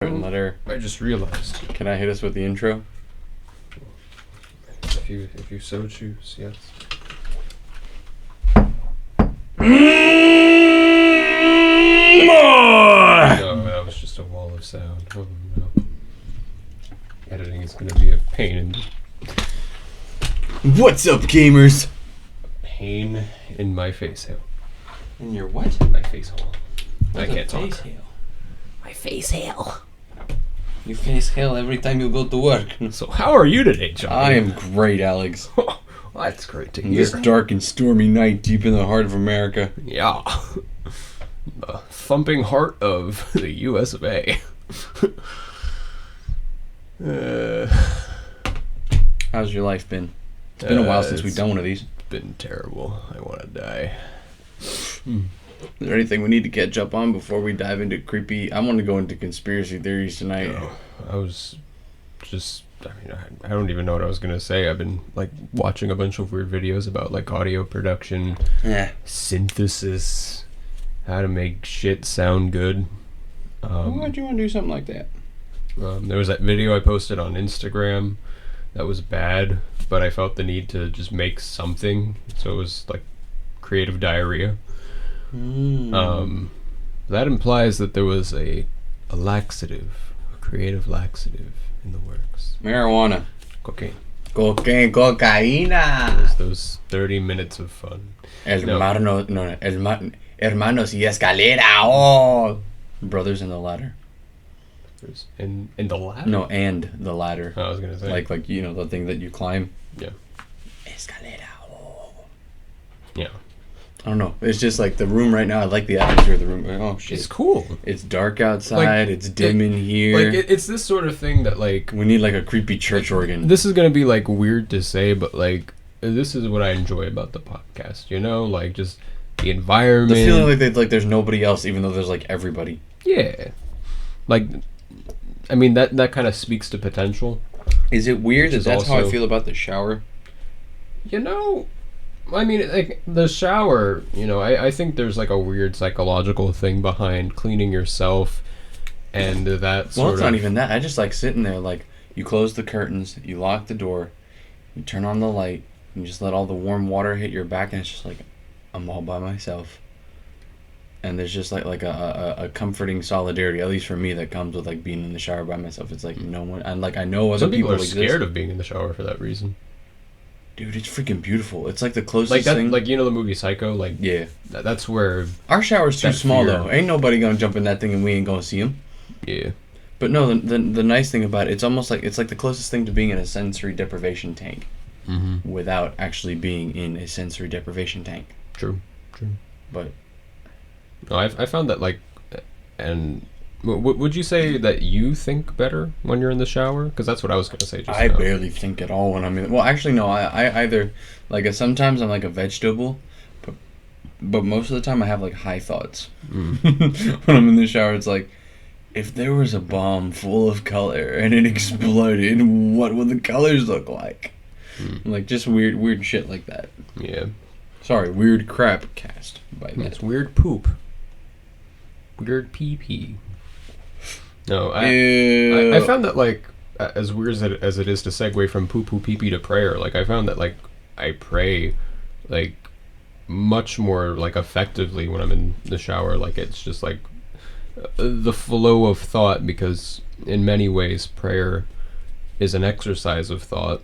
Letter. I just realized. Can I hit us with the intro? If you so choose, yes. No, that was just a wall of sound. Oh no. Editing is going to be a pain What's up, gamers? pain in my face hole. In your what? My face hole. I can't talk. My face hail. You face hail every time you go to work. So how are you today, John? I am great, Alex. Well, that's great to In hear. this dark and stormy night deep in the heart of America. Yeah. The thumping heart of the US of A. How's your life been? It's been a while since we've it's done one of these. been terrible. I want to die. Is there anything we need to catch up on before we dive into creepy... I want to go into conspiracy theories tonight. I was just... I don't even know what I was going to say. I've been, watching a bunch of weird videos about, audio production, Yeah. synthesis, how to make shit sound good. Why'd you want to do something like that? There was that video I posted on Instagram that was bad, but I felt the need to just make something. So it was, creative diarrhea. That implies that there was a laxative, a creative laxative in the works. Marijuana. Cocaine. Cocaína. Those 30 minutes of fun. Hermanos y escalera. Oh. Brothers in the ladder. There's in the lab? No, and the ladder. I was gonna say. Like the thing that you climb. Yeah. Escalera. Oh. Yeah. I don't know. It's just the room right now. I like the atmosphere of the room. Oh shit. It's cool. It's dark outside. It's dim in here. It's this sort of thing that we need a creepy church organ. This is gonna be weird to say, but this is what I enjoy about the podcast. Just the environment. The feeling there's nobody else, even though there's everybody. Yeah. That kind of speaks to potential. Is it weird that that's how I also- feel about the shower? The shower, I think there's a weird psychological thing behind cleaning yourself and that sort Well, it's of... not even that. I just sitting there, you close the curtains, you lock the door, you turn on the light, and just let all the warm water hit your back, and it's just I'm all by myself. And there's just a comforting solidarity, at least for me, that comes with being in the shower by myself. It's no one, and I know other Some people are exist. scared of being in the shower for that reason. Dude, it's freaking beautiful. It's the closest thing. the movie Psycho. Yeah, that's where. our shower's too that small fear- though. Ain't nobody gonna jump in that thing and we ain't gonna see him. Yeah. But no, the nice thing about it, it's almost it's the closest thing to being in a sensory deprivation tank, without actually being in a sensory deprivation tank. True. But No, I found that and would you say that you think better when you're in the shower? Because that's what I was gonna say. Just I now. barely think at all when I'm in. Well, actually, no. I either sometimes I'm a vegetable, but most of the time I have high thoughts. When I'm in the shower, it's if there was a bomb full of color and it exploded, what would the colors look like? Just weird shit like that. Yeah. Sorry, weird crap cast by that. It's weird poop. Weird pee. No, I found that as weird as it is to segue from poo pee to prayer, I found that I pray much more effectively when I'm in the shower. It's just the flow of thought, because in many ways prayer is an exercise of thought.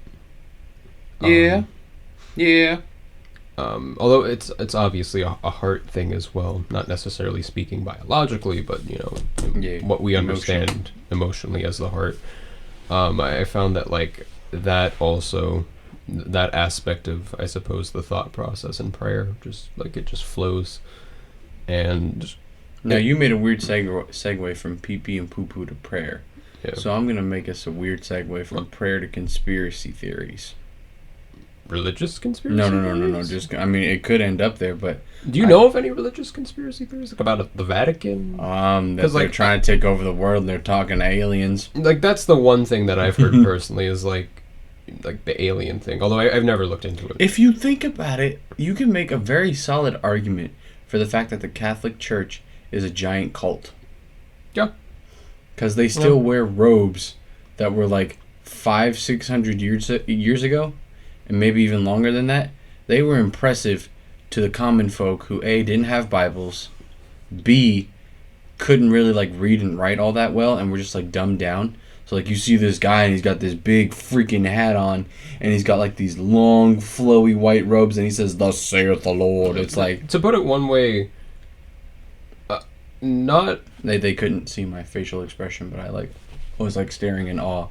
Yeah. Although it's obviously a heart thing as well, not necessarily speaking biologically, but what we understand emotionally as the heart. I found that that also, that aspect of, I suppose, the thought process in prayer, just it just flows. And now you made a weird segue from pee and poo to prayer. Yeah. So I'm gonna make us a weird segue from prayer to conspiracy theories. Religious conspiracy No. theories? Just it could end up there, but do you know of any religious conspiracy theories about the Vatican? That they're trying to take over the world and they're talking to aliens. That's the one thing that I've heard personally is the alien thing. Although I've never looked into it. If you think about it, you can make a very solid argument for the fact that the Catholic Church is a giant cult. Yeah. Because they still wear robes that were like 500-600 years ago, and maybe even longer than that. They were impressive to the common folk who A, didn't have Bibles, B, couldn't really like read and write all that well, and were just like dumbed down. So like you see this guy and he's got this big freaking hat on, and he's got like these long flowy white robes, and he says, "Thus saith the Lord." It's like, to put it one way, not they couldn't see my facial expression, but I was like staring in awe.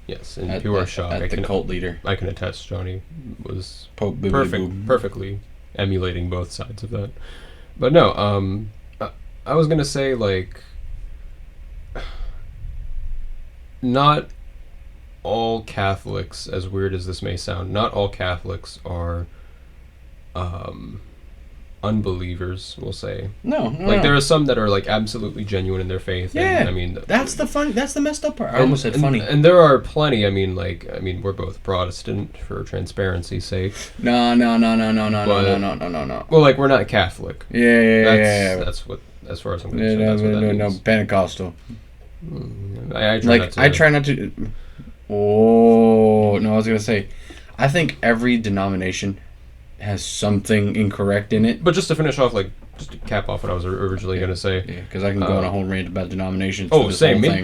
Yes, in pure shock. At the cult leader. I can attest. Johnny was Pope perfectly emulating both sides of that. But no, I was gonna say like, not all Catholics, as weird as this may sound, not all Catholics are unbelievers, we'll say. No. There are some that are like absolutely genuine in their faith. Yeah, and, I mean, that's the messed up part. I almost said funny. And there are plenty. I mean, we're both Protestant for transparency's sake. No. Well, like, we're not Catholic. Yeah. That's what, as far as I'm concerned. No, Pentecostal. I try not to. Oh no, I was gonna say, I think every denomination has something incorrect in it. But just to finish off, like, just to cap off what I was originally going to say. Yeah, because I can go on a whole rant about denominations. Oh,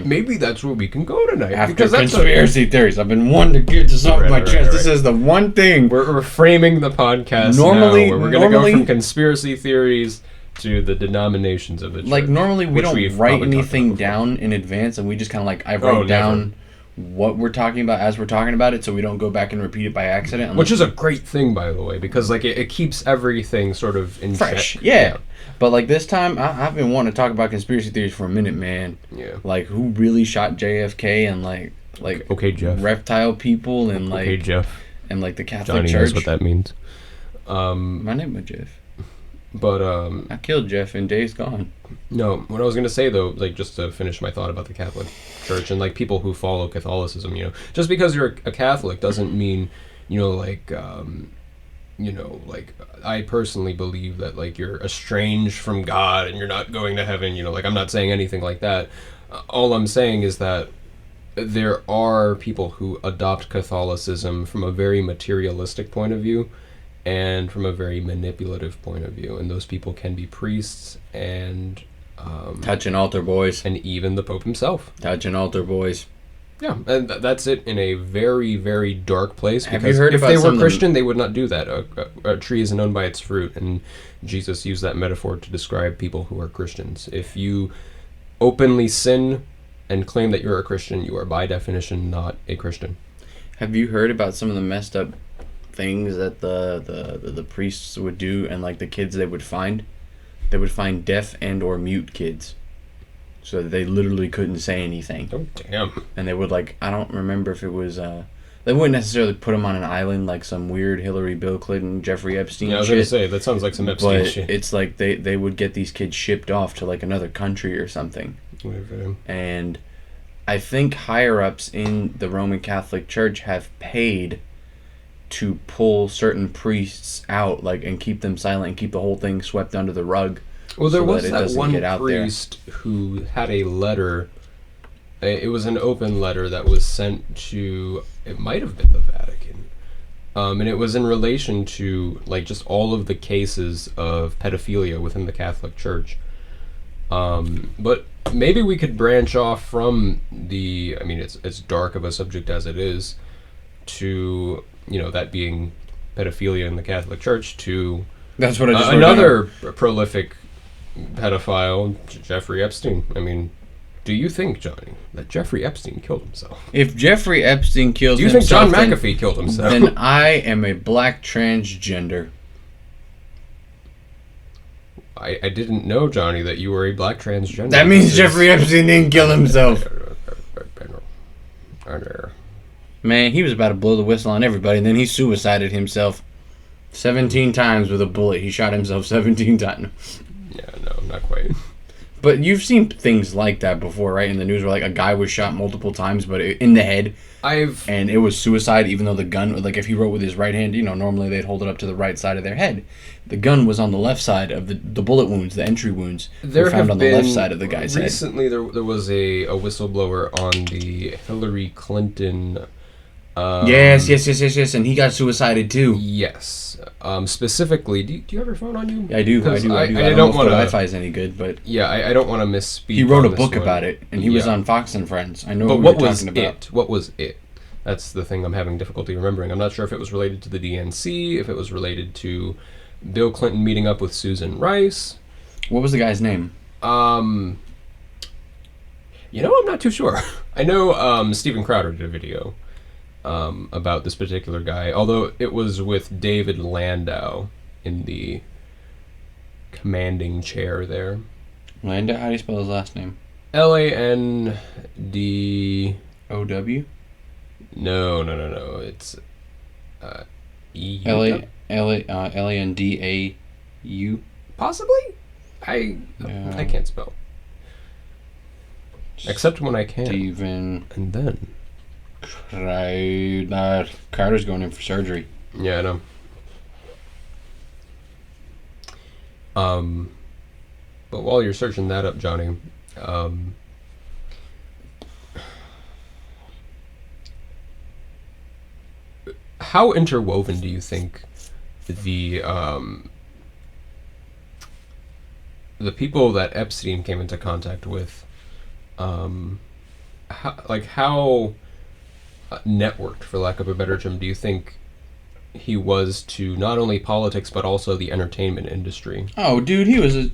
maybe that's where we can go tonight. After because conspiracy theories. I've been wanting to get this off my chest. Right. This is the one thing. We're framing the podcast normally, now, where we're going to go from conspiracy theories to the denominations of it. Like, normally we don't write anything down in advance, and we just kind of like, I wrote down what we're talking about as we're talking about it, so we don't go back and repeat it by accident. Which is a great thing, by the way, because like it keeps everything sort of in fresh. check. Yeah. But like this time, I've been wanting to talk about conspiracy theories for a minute, man. Yeah. Like, who really shot JFK, and like okay, Jeff. Reptile people, and like okay, Jeff. And like the Catholic Johnny Church. Knows what that means. My name is Jeff. But I killed Jeff in Days Gone. No, what I was gonna say though, like, just to finish my thought about the Catholic Church and like people who follow Catholicism, just because you're a Catholic doesn't mean, like I personally believe that like you're estranged from God and you're not going to heaven. Like, I'm not saying anything like that. All I'm saying is that there are people who adopt Catholicism from a very materialistic point of view and from a very manipulative point of view, and those people can be priests and touching altar boys, and even the Pope himself. Touching altar boys. Yeah, and that's it in a very, very dark place. Have you heard if about they were Christian, they would not do that. A tree is known by its fruit, and Jesus used that metaphor to describe people who are Christians. If you openly sin and claim that you're a Christian, you are by definition not a Christian. Have you heard about some of the messed up things that the priests would do, and like the kids they would find deaf and or mute kids, so that they literally couldn't say anything? Oh, damn. And they would, like, I don't remember if it was they wouldn't necessarily put them on an island like some weird Hillary, Bill Clinton, Jeffrey Epstein I was shit, gonna say that sounds like some Epstein shit. It's like they would get these kids shipped off to like another country or something. And I think higher ups in the Roman Catholic Church have paid to pull certain priests out, like, and keep them silent and keep the whole thing swept under the rug. Well, there was that one priest who had a letter. It was an open letter that was sent to, it might have been the Vatican, and it was in relation to like just all of the cases of pedophilia within the Catholic Church. But maybe we could branch off from the, I mean, it's dark of a subject as it is, to that being pedophilia in the Catholic Church, to that's what I just another prolific pedophile, Jeffrey Epstein. I mean, do you think, Johnny, that Jeffrey Epstein killed himself? If Jeffrey Epstein kills himself, do you think John McAfee killed himself? Then I am a black transgender. I didn't know, Johnny, that you were a black transgender. That means Jeffrey Epstein didn't kill himself. Man, he was about to blow the whistle on everybody, and then he suicided himself 17 times with a bullet. He shot himself 17 times. Yeah, no, not quite. But you've seen things like that before, right? In the news where like a guy was shot multiple times, but in the head. And it was suicide, even though the gun, like if he wrote with his right hand, normally they'd hold it up to the right side of their head. The gun was on the left side of the bullet wounds, the entry wounds. Were found on the left side of the guy's head. Recently, there was a whistleblower on the Hillary Clinton. Yes, and he got suicided too. Yes. Specifically, do you have your phone on you? Yeah, I do. I don't know if the Wi-Fi is any good, but yeah, I don't want to misspeak. He wrote a book about it, and he was on Fox and Friends. I know what what we're was talking about. What was it? That's the thing I'm having difficulty remembering. I'm not sure if it was related to the DNC, if it was related to Bill Clinton meeting up with Susan Rice. What was the guy's name? I'm not too sure. I know Steven Crowder did a video about this particular guy, although it was with David Landau in the commanding chair there. Landau? How do you spell his last name? Landau? No. It's EU. Landau? Possibly? I can't spell. Except when I can. Steven. And then. Carter's going in for surgery. Yeah, I know. But while you're searching that up, Johnny, how interwoven do you think the people that Epstein came into contact with, how networked, for lack of a better term, do you think he was to not only politics but also the entertainment industry? Oh, dude, he was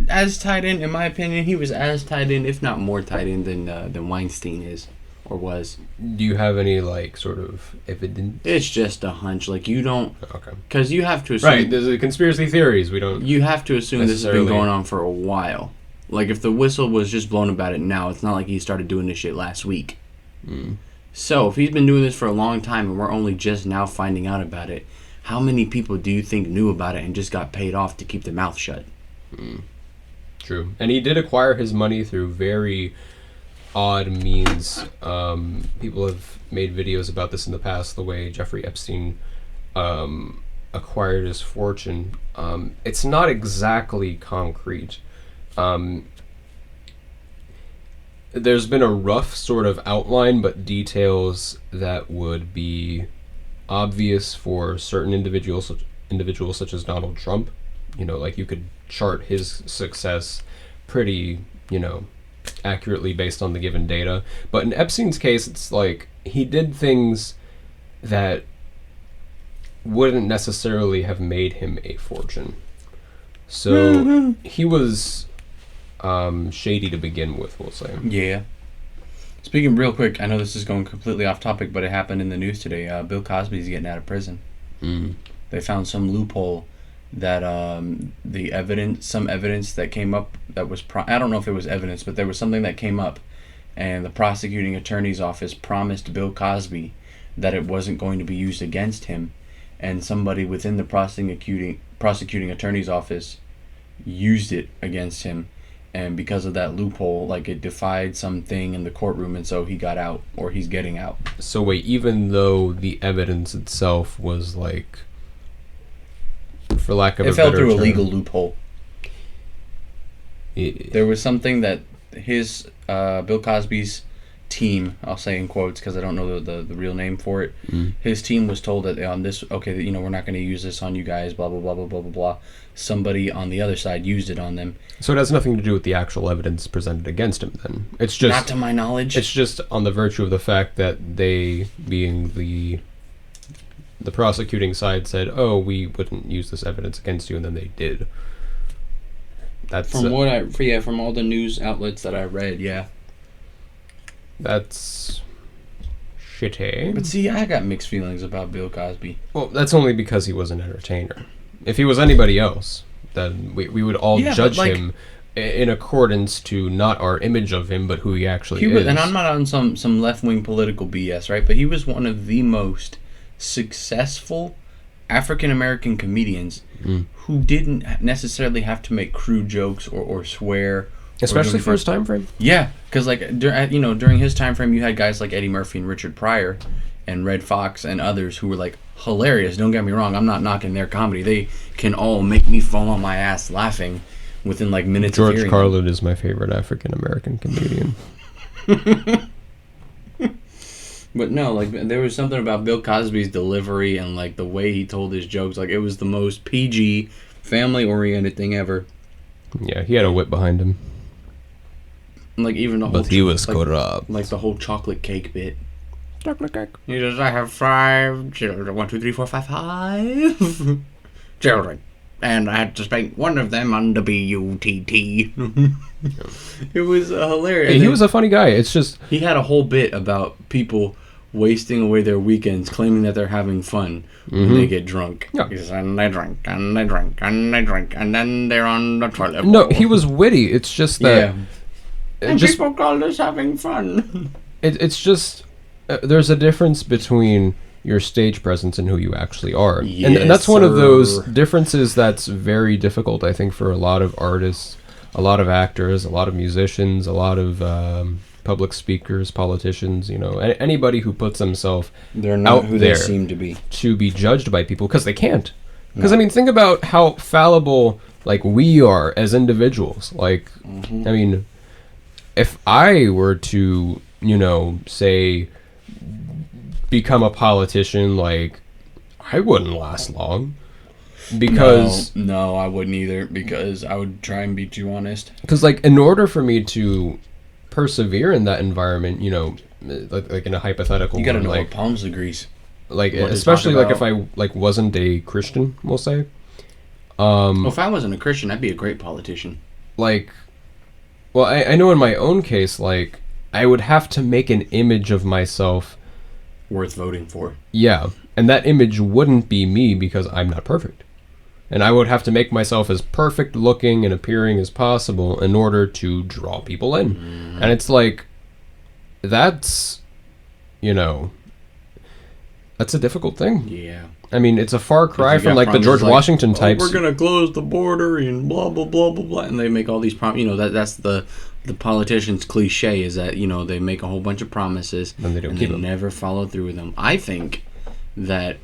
as tied in my opinion. He was as tied in, if not more tied in, than Weinstein is or was. Do you have any sort of evidence? It's just a hunch. You don't. Okay. Because you have to assume. Right. There's a conspiracy theories. We don't. You have to assume this has been going on for a while. If the whistle was just blown about it now, it's not like he started doing this shit last week. Mm. So, if he's been doing this for a long time and we're only just now finding out about it, how many people do you think knew about it and just got paid off to keep their mouth shut? Mm. True. And he did acquire his money through very odd means. People have made videos about this in the past, the way Jeffrey Epstein acquired his fortune. It's not exactly concrete. There's been a rough sort of outline, but details that would be obvious for certain individuals such as Donald Trump. You could chart his success pretty, accurately based on the given data. But in Epstein's case, it's he did things that wouldn't necessarily have made him a fortune. So he was shady to begin with, we'll say. Yeah. Speaking real quick, I know this is going completely off topic, but it happened in the news today. Bill Cosby's getting out of prison. Mm. They found some loophole that some evidence that came up that was I don't know if it was evidence, but there was something that came up, and the prosecuting attorney's office promised Bill Cosby that it wasn't going to be used against him, and somebody within the prosecuting attorney's office used it against him. And because of that loophole, it defied something in the courtroom, and so he got out, or he's getting out. So wait, even though the evidence itself was for lack of a better term, it fell through a legal loophole. There was something that his Bill Cosby's team, I'll say in quotes because I don't know the real name for it. His team was told that on this, we're not going to use this on you guys, blah blah blah blah blah blah blah. Somebody on the other side used it on them. So it has nothing to do with the actual evidence presented against him. Then it's just not to my knowledge. It's just on the virtue of the fact that they, being the prosecuting side, said, "Oh, we wouldn't use this evidence against you," and then they did. That's from from all the news outlets that I read, yeah. That's shitty. But see, I got mixed feelings about Bill Cosby. Well, that's only because he was an entertainer. If he was anybody else, then we would all judge him in accordance to not our image of him, but who he actually is. And I'm not on some left-wing political BS, right? But he was one of the most successful African-American comedians who didn't necessarily have to make crude jokes or swear Especially for his time frame. Yeah, because like during his time frame, you had guys like Eddie Murphy and Richard Pryor, and Red Fox and others who were like hilarious. Don't get me wrong, I'm not knocking their comedy. They can all make me fall on my ass laughing within like minutes. George Carlin is my favorite African American comedian. But no, like there was something about Bill Cosby's delivery and like the way he told his jokes. Like it was the most PG, family-oriented thing ever. Yeah, he had a whip behind him. Like even the whole. But he was corrupt. Like the whole chocolate cake bit. Chocolate cake. He says, "I have 5 children. 1, 2, 3, 4, 5, 5 children, and I had to spank one of them on the B-U-T-T." It was hilarious. Hey, he was a funny guy. It's just he had a whole bit about people wasting away their weekends, claiming that they're having fun when they get drunk. Yeah. He says, and they drink, and they drink, and they drink, and then they're on the toilet bowl. No, he was witty. It's just that. Yeah. And people call this having fun. It's just there's a difference between your stage presence and who you actually are, Yes, and that's one of those differences that's very difficult, I think, for a lot of artists, a lot of actors, a lot of musicians, a lot of public speakers, politicians, anybody who puts themselves They're not out who there they seem to be. To be judged by people because they can't. Because I mean, think about how fallible like we are as individuals. Like, I mean, if I were to, say, become a politician, like, I wouldn't last long. Because no, I wouldn't either. Because I would try and be too honest. Because like, in order for me to persevere in that environment, like in a hypothetical, you gotta one, know like what palms agrees. Like especially like if I like wasn't a Christian, we'll say. Well, if I wasn't a Christian, I'd be a great politician. Like, well, I know in my own case, like I would have to make an image of myself worth voting for. Yeah, and that image wouldn't be me because I'm not perfect. And I would have to make myself as perfect looking and appearing as possible in order to draw people in. And it's like, that's a difficult thing. Yeah. I mean, it's a far cry from like the George Washington types. We're going to close the border and blah, blah, blah, blah, blah. And they make all these promises. That's the politician's cliche is that, they make a whole bunch of promises and they never follow through with them. I think that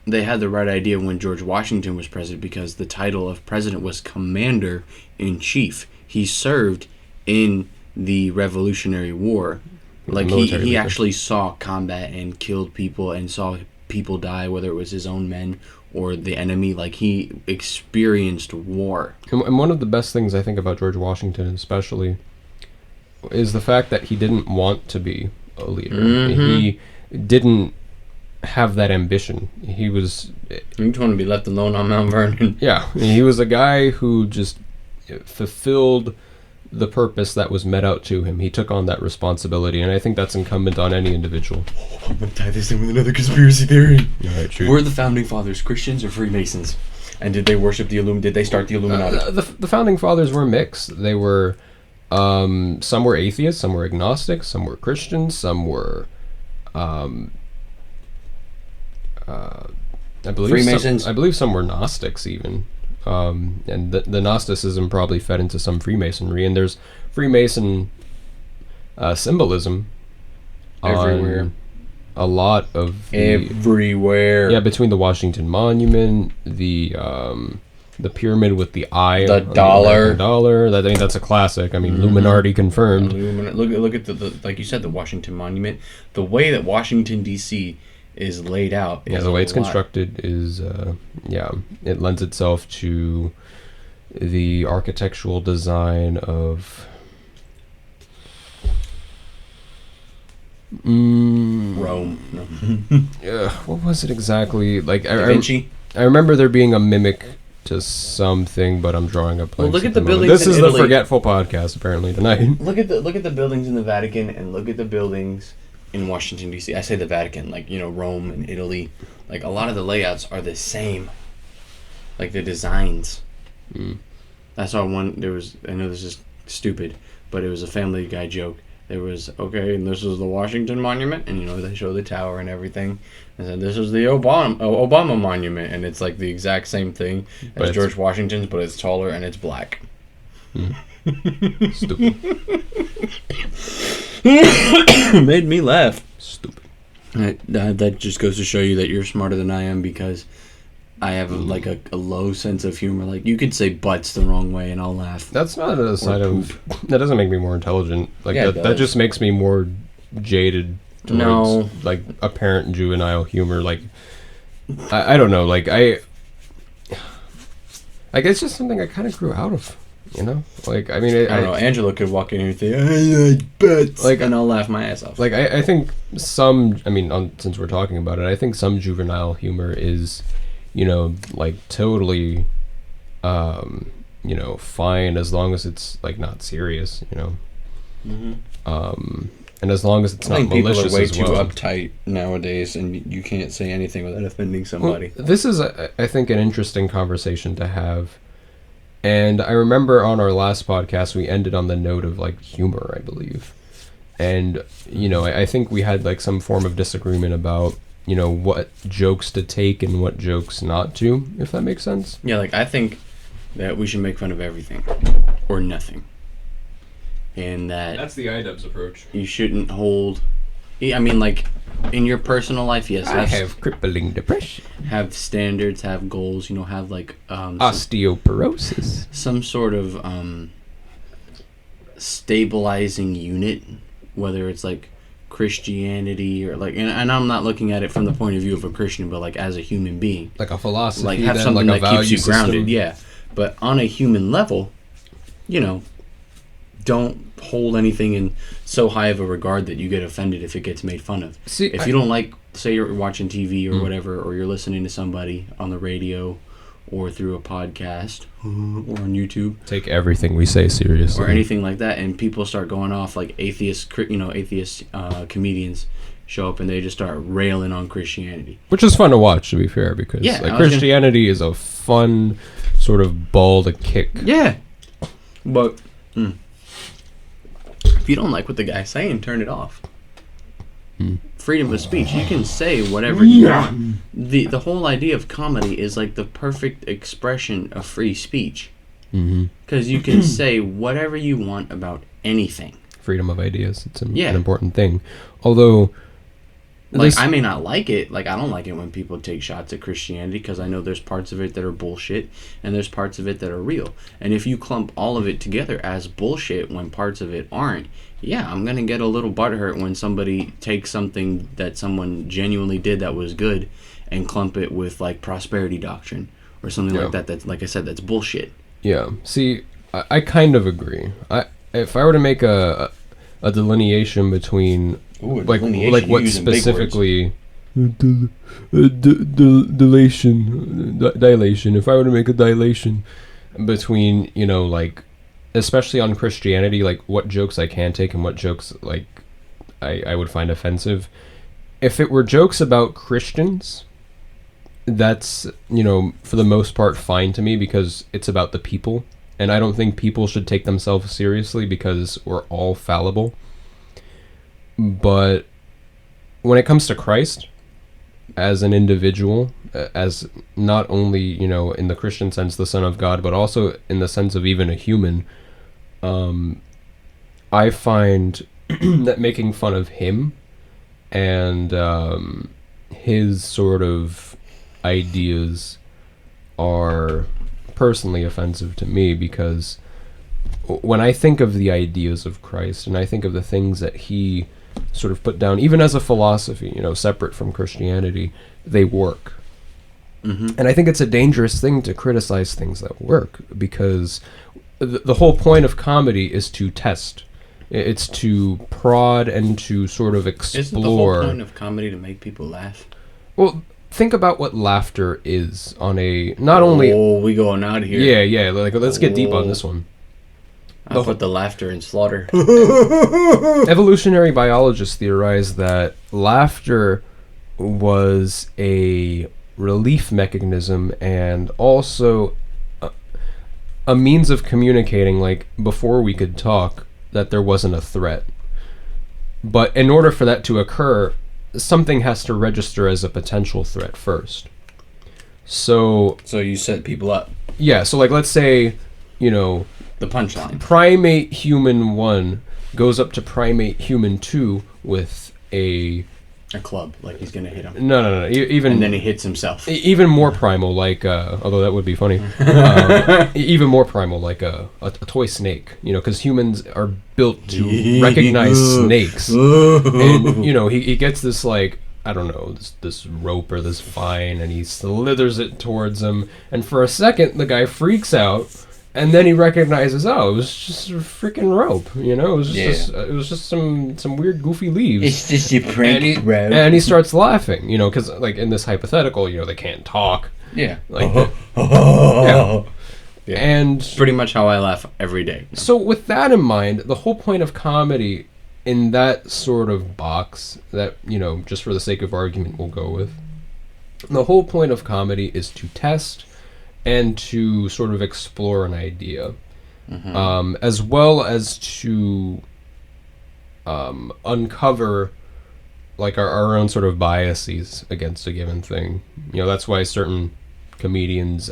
they had the right idea when George Washington was president because the title of president was commander-in-chief. He served in the Revolutionary War. Like he actually saw combat and killed people and saw people die, whether it was his own men or the enemy. Like he experienced war. And one of the best things I think about George Washington especially is the fact that he didn't want to be a leader. He didn't have that ambition. He just wanted to be left alone on Mount Vernon. Yeah, he was a guy who just fulfilled the purpose that was met out to him. He took on that responsibility, and I think that's incumbent on any individual. I'm going to tie this in with another conspiracy theory. All right, were the founding fathers Christians or Freemasons? And did they worship did they start the Illuminati? The founding fathers were mixed. They were, some were atheists, some were agnostics, some were Christians, some were, I believe Freemasons. I believe some were Gnostics even. And the Gnosticism probably fed into some Freemasonry, and there's Freemason symbolism everywhere. A lot of everywhere. Yeah, between the Washington Monument, the pyramid with the eye, the dollar. That's a classic. I mean, Illuminati confirmed. Look at the like you said, the Washington Monument. The way that Washington D.C. is laid out. Yeah, the way it's constructed is, it lends itself to the architectural design of Rome. No. What was it exactly? Like Da Vinci? I remember there being a mimic to something, but I'm drawing a blank. Well, look at the buildings. This is the forgetful podcast apparently tonight. Look at the buildings in the Vatican and look at the buildings in Washington, D.C. I say the Vatican, like, Rome and Italy. Like, a lot of the layouts are the same. Like, the designs. I saw one, I know this is stupid, but it was a Family Guy joke. There was, and this is the Washington Monument, and, they show the tower and everything. And then this is the Obama Monument, and it's, like, the exact same thing as George Washington's, but it's taller and it's black. Stupid. Made me laugh. Stupid. That just goes to show you that you're smarter than I am, because I have a low sense of humor. Like, you could say butts the wrong way and I'll laugh. That's not a sign of... That doesn't make me more intelligent. Like, yeah, that just makes me more jaded towards, like, apparent juvenile humor. Like, I don't know. Like, I guess it's just something I kind of grew out of, you know? Like, I mean... I don't know. Angela could walk in here and say, I like butts. Like, and I'll laugh my ass off. Like, I think some... I mean, since we're talking about it, I think some juvenile humor is... you know, like, totally, you know, fine as long as it's, like, not serious, you know. Mm-hmm. And as long as it's not malicious as well. I think people are way too uptight nowadays, and you can't say anything without offending somebody. Well, this is, I think, an interesting conversation to have. And I remember on our last podcast, we ended on the note of, like, humor, I believe. And, you know, I think we had, like, some form of disagreement about, you know, what jokes to take and what jokes not to, if that makes sense. Yeah, like, I think that we should make fun of everything or nothing. And that's the iDubbbz approach. You shouldn't hold... I mean, like, in your personal life, yes. I have crippling depression. Have standards, have goals, you know, have, like... osteoporosis. Some sort of stabilizing unit, whether it's, like, Christianity or like, and I'm not looking at it from the point of view of a Christian, but like as a human being, like a philosophy, like have something like that keeps you grounded. Yeah, but on a human level, you know, don't hold anything in so high of a regard that you get offended if it gets made fun of. See, if you don't like, say you're watching TV or whatever, or you're listening to somebody on the radio or through a podcast or on YouTube, take everything we say seriously, or anything like that, and people start going off, like atheist comedians show up and they just start railing on Christianity, which is fun to watch, to be fair, because like Christianity is a fun sort of ball to kick. Yeah, but if you don't like what the guy's saying, turn it off. Freedom of speech. You can say whatever you want. The whole idea of comedy is like the perfect expression of free speech. Because you can say whatever you want about anything. Freedom of ideas. It's an important thing. Although... Like, I may not like it. Like, I don't like it when people take shots at Christianity, because I know there's parts of it that are bullshit and there's parts of it that are real. And if you clump all of it together as bullshit when parts of it aren't, yeah, I'm going to get a little butthurt when somebody takes something that someone genuinely did that was good and clump it with, like, prosperity doctrine or something like that. That's, like I said, that's bullshit. Yeah. See, I kind of agree. If I were to make a delineation between... Ooh, like what specifically dilation, if I were to make a dilation between, you know, like, especially on Christianity, like what jokes I can take and what jokes like I would find offensive. If it were jokes about Christians, that's, you know, for the most part fine to me, because it's about the people, and I don't think people should take themselves seriously because we're all fallible. But when it comes to Christ as an individual, as not only, you know, in the Christian sense, the Son of God, but also in the sense of even a human, I find that making fun of him and his sort of ideas are personally offensive to me, because when I think of the ideas of Christ and I think of the things that he sort of put down, even as a philosophy, you know, separate from Christianity, they work. And I think it's a dangerous thing to criticize things that work, because the whole point of comedy is to test. It's to prod and to sort of explore. Isn't the whole point of comedy to make people laugh? Well, think about what laughter is on a... Not only... Oh, we going out here. Yeah. Like, let's get deep on this one. I'll put the laughter in slaughter. Evolutionary biologists theorize that laughter was a relief mechanism and also a means of communicating, like, before we could talk, that there wasn't a threat. But in order for that to occur, something has to register as a potential threat first. So you set people up. Yeah, so, like, let's say, you know, The punchline. Primate human 1 goes up to primate human 2 with a club, like he's gonna hit him. No. Even and then he hits himself. Even more primal, like although that would be funny. Even more primal, like a toy snake. Because humans are built to recognize snakes. And he gets this like, I don't know, this rope or this vine, and he slithers it towards him. And for a second, the guy freaks out. And then he recognizes, it was just a freaking rope, It was just some weird goofy leaves. It's just a prank rope. And he starts laughing, because like in this hypothetical, they can't talk. Yeah. Like, yeah. And pretty much how I laugh every day. So with that in mind, the whole point of comedy in that sort of box that, just for the sake of argument we'll go with, the whole point of comedy is to test and to sort of explore an idea, as well as to uncover like our own sort of biases against a given thing. That's why certain comedians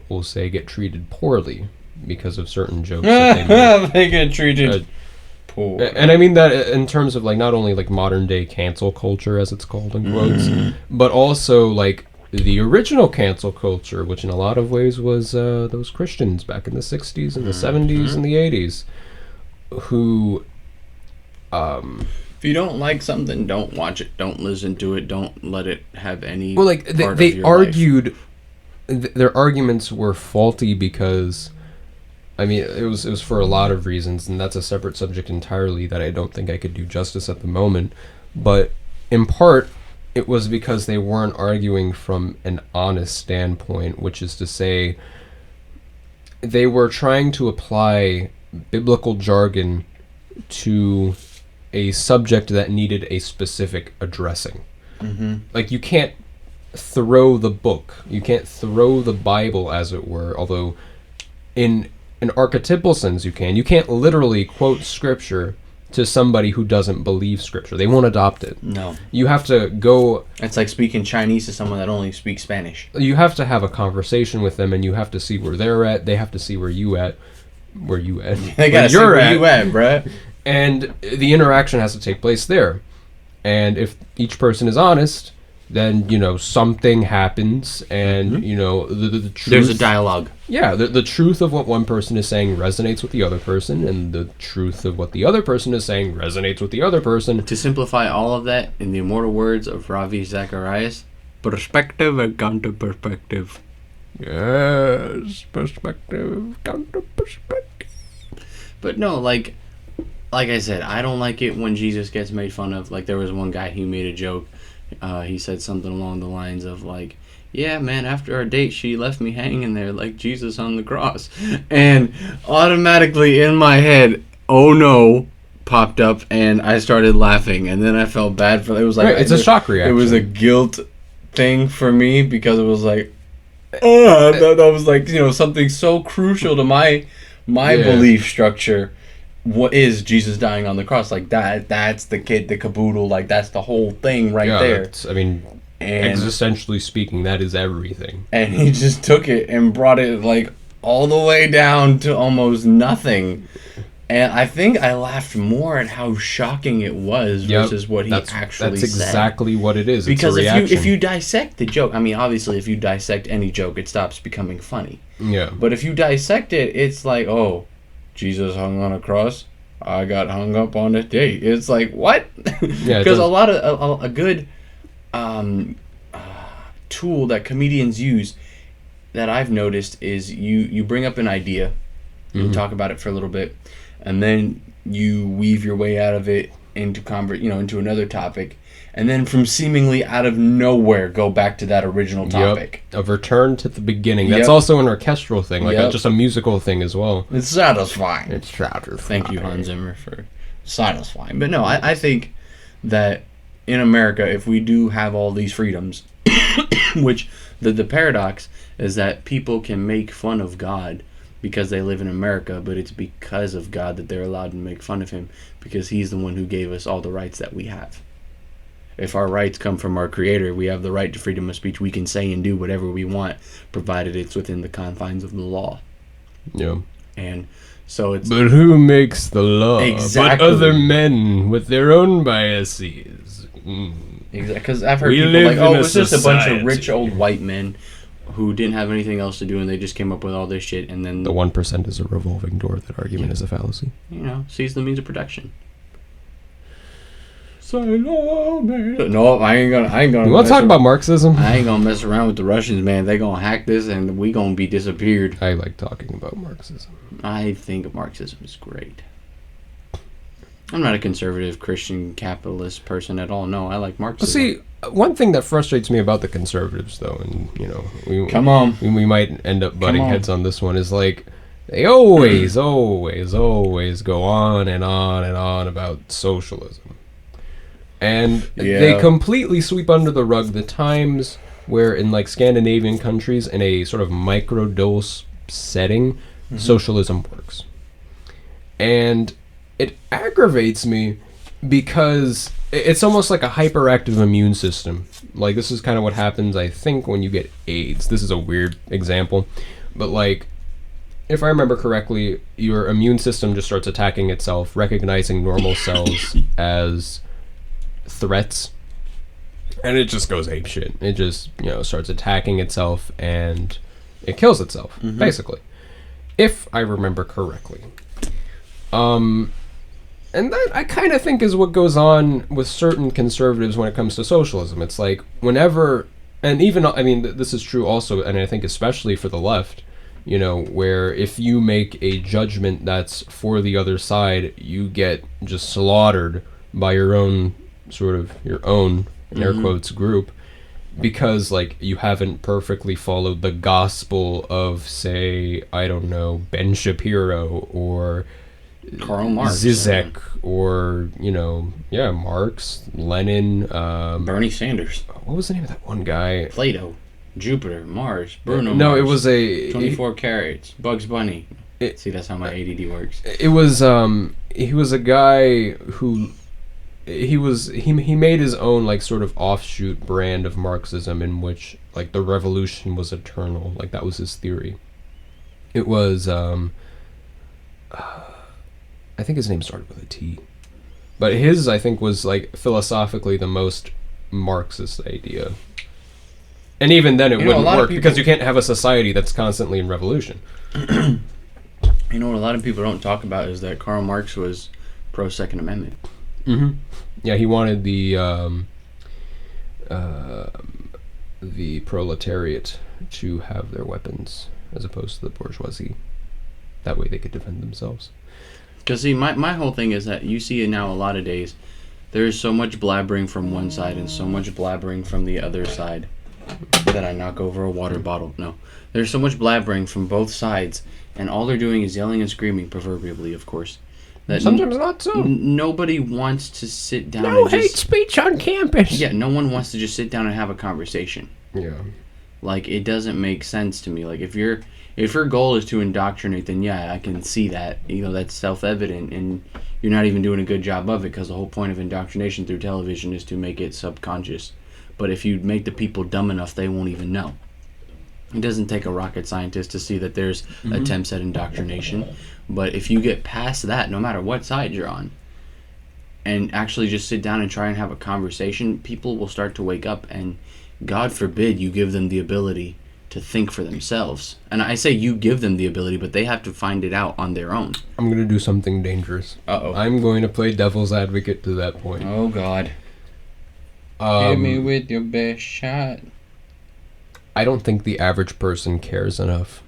will say get treated poorly because of certain jokes that they make. They get treated poor. And I mean that in terms of like not only like modern day cancel culture, as it's called in quotes, but also like the original cancel culture, which in a lot of ways was those Christians back in the 60s and the 70s and the 80s, who... if you don't like something, don't watch it, don't listen to it, don't let it have any well, like, part they of your argued... their arguments were faulty because... I mean, it was for a lot of reasons, and that's a separate subject entirely that I don't think I could do justice at the moment. But in part... it was because they weren't arguing from an honest standpoint, which is to say, they were trying to apply biblical jargon to a subject that needed a specific addressing. Like, you can't throw the book, you can't throw the Bible, as it were, although in an archetypal sense you can. You can't literally quote scripture to somebody who doesn't believe scripture. They won't adopt it. No. You have to go... It's like speaking Chinese to someone that only speaks Spanish. You have to have a conversation with them, and you have to see where they're at. They have to see where you at. They gotta see where you at, bruh. And the interaction has to take place there. And if each person is honest, then, something happens, and, the truth... There's a dialogue. Yeah, the truth of what one person is saying resonates with the other person, and the truth of what the other person is saying resonates with the other person. To simplify all of that, in the immortal words of Ravi Zacharias, perspective and counter-perspective. Yes, perspective, counter-perspective. But no, like I said, I don't like it when Jesus gets made fun of. Like, there was one guy who made a joke. He said something along the lines of, like, yeah, man, after our date, she left me hanging there like Jesus on the cross. And automatically in my head, oh no, popped up, and I started laughing. And then I felt bad for it. Was like, right, it's a shock reaction. It was a guilt thing for me because it was like, that was like, something so crucial to my belief structure. What is Jesus dying on the cross? Like, that's the caboodle. Like, that's the whole thing there. I mean, existentially speaking, that is everything. And he just took it and brought it, like, all the way down to almost nothing. And I think I laughed more at how shocking it was versus what he actually said. That's exactly what it is. Because it's a reaction. if you dissect the joke, I mean, obviously, if you dissect any joke, it stops becoming funny. Yeah. But if you dissect it, it's like, oh, Jesus hung on a cross, I got hung up on a date. It's like, what? Because a lot of a good tool that comedians use that I've noticed is you bring up an idea, you talk about it for a little bit, and then you weave your way out of it into into another topic, and then from seemingly out of nowhere go back to that original topic. Of return to the beginning. That's also an orchestral thing, like just a musical thing as well. It's satisfying. Thank you, Hans Zimmer, for satisfying. But no, I think that in America, if we do have all these freedoms, which the paradox is that people can make fun of God because they live in America, but it's because of God that they're allowed to make fun of him, because he's the one who gave us all the rights that we have. If our rights come from our Creator, we have the right to freedom of speech. We can say and do whatever we want, provided it's within the confines of the law. Yeah. And so it's... But who makes the law? Exactly. But other men with their own biases. Exactly. Because I've heard people like, oh, it was just a bunch of rich old white men who didn't have anything else to do, and they just came up with all this shit, and then... The 1% is a revolving door. That argument is a fallacy. Seize the means of production. No, I ain't gonna. You want to talk about Marxism? I ain't gonna mess around with the Russians, man. They gonna hack this, and we gonna be disappeared. I like talking about Marxism. I think Marxism is great. I'm not a conservative Christian capitalist person at all. No, I like Marxism. See, one thing that frustrates me about the conservatives, though, and we might end up butting heads on this one, is like they always go on and on and on about socialism. And they completely sweep under the rug the times where in like Scandinavian countries in a sort of microdose setting, socialism works. And it aggravates me because it's almost like a hyperactive immune system. Like this is kind of what happens, I think, when you get AIDS. This is a weird example, but like if I remember correctly, your immune system just starts attacking itself, recognizing normal cells as threats, and it just goes apeshit. It just starts attacking itself and it kills itself, basically, if I remember correctly. And that I kind of think is what goes on with certain conservatives when it comes to socialism. It's like whenever, and even I mean this is true also, and I think especially for the left, where if you make a judgment that's for the other side, you get just slaughtered by your own in air quotes group, because like you haven't perfectly followed the gospel of, say, I don't know, Ben Shapiro or Karl Marx, Zizek, or Marx, Lenin, Bernie Sanders. What was the name of that one guy? Plato, Jupiter, Mars, Bruno. No, Mars, it was 24 carats. Bugs Bunny. See, that's how my ADD works. It was he was a guy who he made his own like sort of offshoot brand of Marxism in which like the revolution was eternal. Like that was his theory. It was I think his name started with a T, but his I think was like philosophically the most Marxist idea. And even then it wouldn't work because you can't have a society that's constantly in revolution. What a lot of people don't talk about is that Karl Marx was pro Second Amendment. Yeah, he wanted the proletariat to have their weapons as opposed to the bourgeoisie. That way they could defend themselves. Because see, my whole thing is that you see it now a lot of days. There is so much blabbering from one side and so much blabbering from the other side. That I knock over a water bottle. No. There's so much blabbering from both sides, and all they're doing is yelling and screaming, proverbially, of course. That sometimes not so. Nobody wants to sit down and hate speech on campus. Yeah, no one wants to just sit down and have a conversation. Yeah. Like, it doesn't make sense to me. Like, if your goal is to indoctrinate, then yeah, I can see that. That's self-evident, and you're not even doing a good job of it, because the whole point of indoctrination through television is to make it subconscious. But if you make the people dumb enough, they won't even know. It doesn't take a rocket scientist to see that there's attempts at indoctrination. But if you get past that, no matter what side you're on, and actually just sit down and try and have a conversation, people will start to wake up, and God forbid you give them the ability to think for themselves. And I say you give them the ability, but they have to find it out on their own. I'm going to do something dangerous. Uh-oh. I'm going to play devil's advocate to that point. Oh, God. Hit me with your best shot. I don't think the average person cares enough.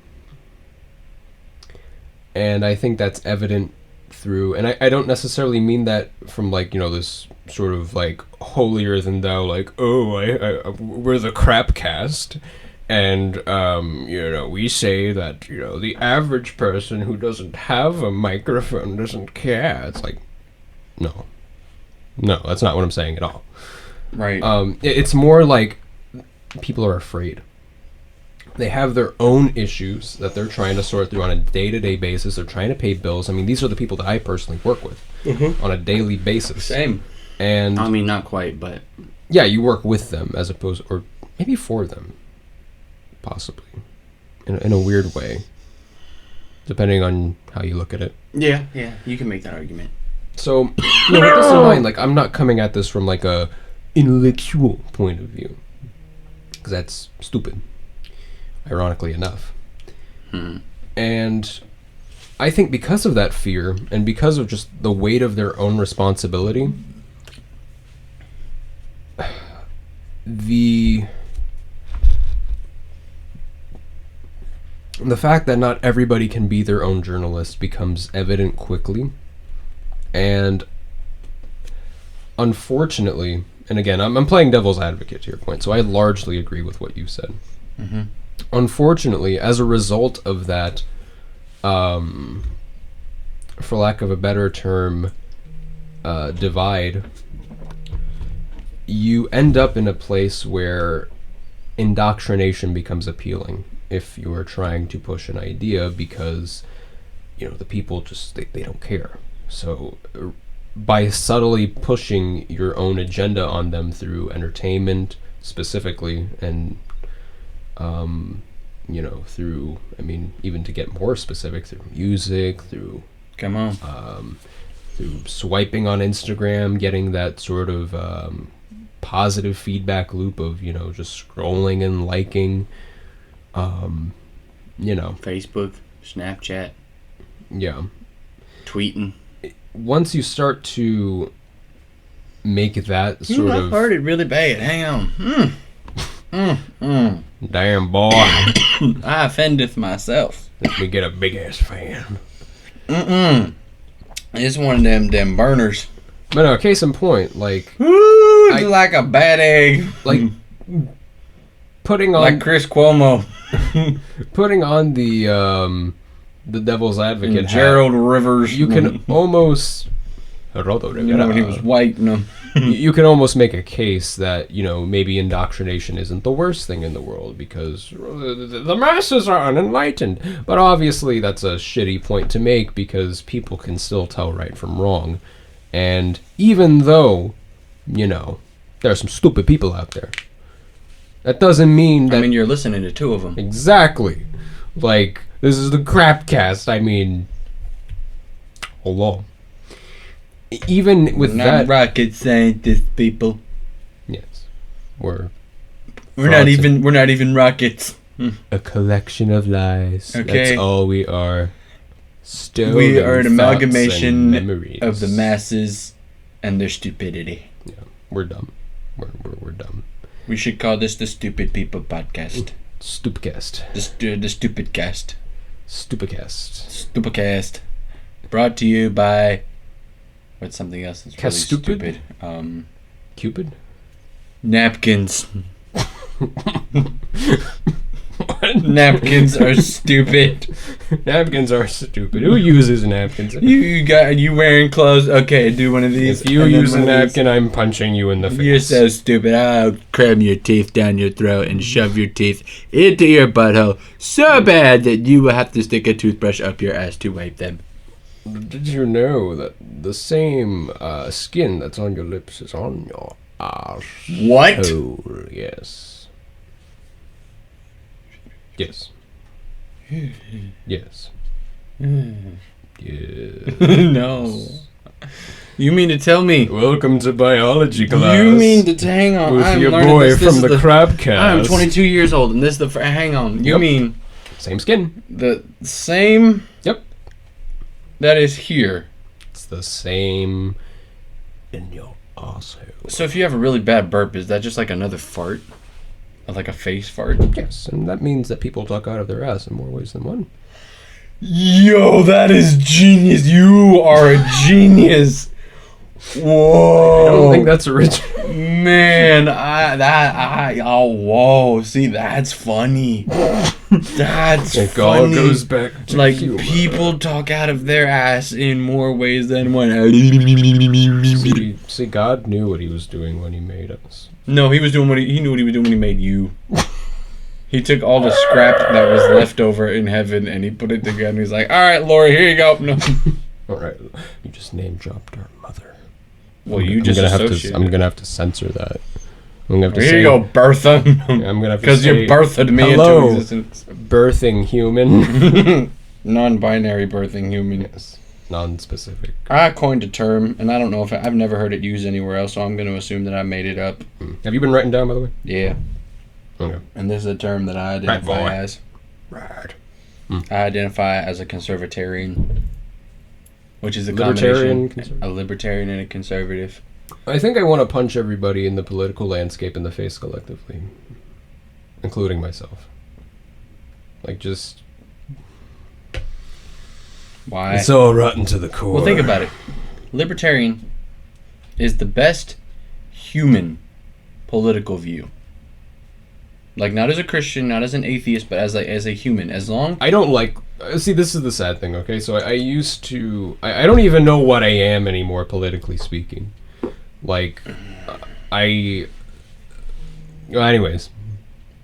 And I think that's evident through, and I don't necessarily mean that from like, this sort of like holier than thou, like, oh, we're the crap cast. And, we say that, the average person who doesn't have a microphone doesn't care. It's like, no, that's not what I'm saying at all. Right. It's more like people are afraid. They have their own issues that they're trying to sort through on a day-to-day basis. They're trying to pay bills. I mean, these are the people that I personally work with on a daily basis. Same. And I mean, not quite, but yeah, you work with them as opposed, or maybe for them, possibly, in a weird way. depending on how you look at it. Yeah, you can make that argument. So, with this in mind, like, I'm not coming at this from, like, a intellectual point of view. Because that's stupid, ironically enough. And I think because of that fear, and because of just the weight of their own responsibility, the fact that not everybody can be their own journalist becomes evident quickly. And unfortunately, and again, I'm playing devil's advocate to your point, so I largely agree with what you said. Unfortunately, as a result of that, for lack of a better term, divide, you end up in a place where indoctrination becomes appealing if you are trying to push an idea, because the people just they don't care. So by subtly pushing your own agenda on them through entertainment specifically, and through, even to get more specific, through music, through through swiping on Instagram, getting that sort of positive feedback loop of just scrolling and liking, Facebook, Snapchat, tweeting. Once you start to make that sort I of... heard it really bad. Hang on. Damn, boy. I offendeth myself. Let me get a big-ass fan. It's one of them burners. But no, case in point, like... It's like a bad egg. Like, putting on... Like Chris Cuomo. Putting on the devil's advocate and Gerald Rivers. You can almost... when he was white. You can almost make a case that, maybe indoctrination isn't the worst thing in the world because the masses are unenlightened. But obviously that's a shitty point to make because people can still tell right from wrong. And even though, there are some stupid people out there, that doesn't mean that... you're listening to two of them. Exactly. Like, this is the Crapcast. Hello. Even with not rocket scientists, people. Yes, we're not even rockets. A collection of lies. Okay, that's all we are. We are an amalgamation of the masses and their stupidity. Yeah, we're dumb. We're dumb. We should call this the Stupid People Podcast. Stupidcast. The Stupid Cast. Stupidcast. Brought to you by... What's something else that's really stupid? Cupid? Napkins. Napkins are stupid. Napkins are stupid. Who uses napkins? You wearing clothes? Okay, do one of these. If you use a napkin, I'm punching you in the face. You're so stupid. I'll cram your teeth down your throat and shove your teeth into your butthole so bad that you will have to stick a toothbrush up your ass to wipe them. Did you know that the same skin that's on your lips is on your ass? What? Yes. Yes. Yes. Yes. No. You mean to tell me? Welcome to biology class. You mean to hang on? With your boy from the Crabcast. I'm 22 years old, and this is the hang on. You mean same skin? The same? Yep. That is here. It's the same in your asshole. So if you have a really bad burp, is that just like another fart? Like a face fart? Yes, and that means that people talk out of their ass in more ways than one. Yo, that is genius. You are a genius. Whoa. I don't think that's original. Man, whoa. See, that's funny. That's it funny. All goes back to like humor. People talk out of their ass in more ways than one. See, God knew what he was doing when he made us. No, he was doing he knew what he was doing when he made you. He took all the scrap that was left over in heaven and he put it together and he's like, all right, Lori, here you go. No. All right, you just name dropped our mother. Well, I'm gonna have to censor that. I'm gonna have to here you go, Bertha. I'm gonna have to because you birthed me into existence. Birthing human. Non-binary birthing human. Yes. Non-specific. I coined a term, and I don't know if I've never heard it used anywhere else, so I'm going to assume that I made it up. Have you been writing down, by the way? Yeah. Okay. And this is a term that I identify as. Right. I identify as a conservatarian, which is a combination, a libertarian and a conservative. I think I want to punch everybody in the political landscape in the face collectively, including myself. Like, just... Why? It's all rotten to the core. Well, think about it. Libertarian is the best human political view. Like, not as a Christian, not as an atheist, but as a human. As long... I don't like... See, this is the sad thing, okay? So I used to... I don't even know what I am anymore, politically speaking. Like, anyways.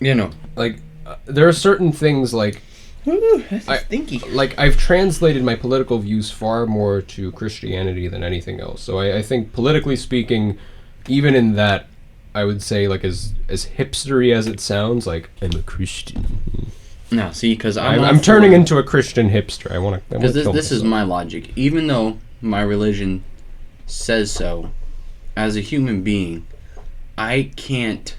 You know. Like, there are certain things, like... Ooh, that's stinky. Like, I've translated my political views far more to Christianity than anything else. So I think, politically speaking, even in that, I would say, like, as hipstery as it sounds, like, I'm a Christian. No, see, because I'm turning into a Christian hipster. I want to. Because this is my logic. Even though my religion says so, as a human being, I can't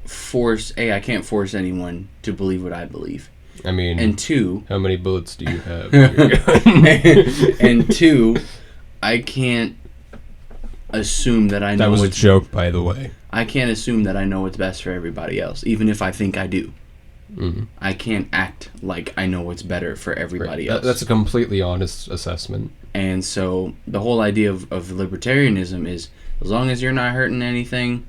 force anyone to believe what I believe. I mean, and two, how many bullets do you have? And two, I can't assume that I know. That was a joke, by the way. I can't assume that I know what's best for everybody else, even if I think I do. Mm-hmm. I can't act like I know what's better for everybody else. That's a completely honest assessment. And so the whole idea of libertarianism is, as long as you're not hurting anything,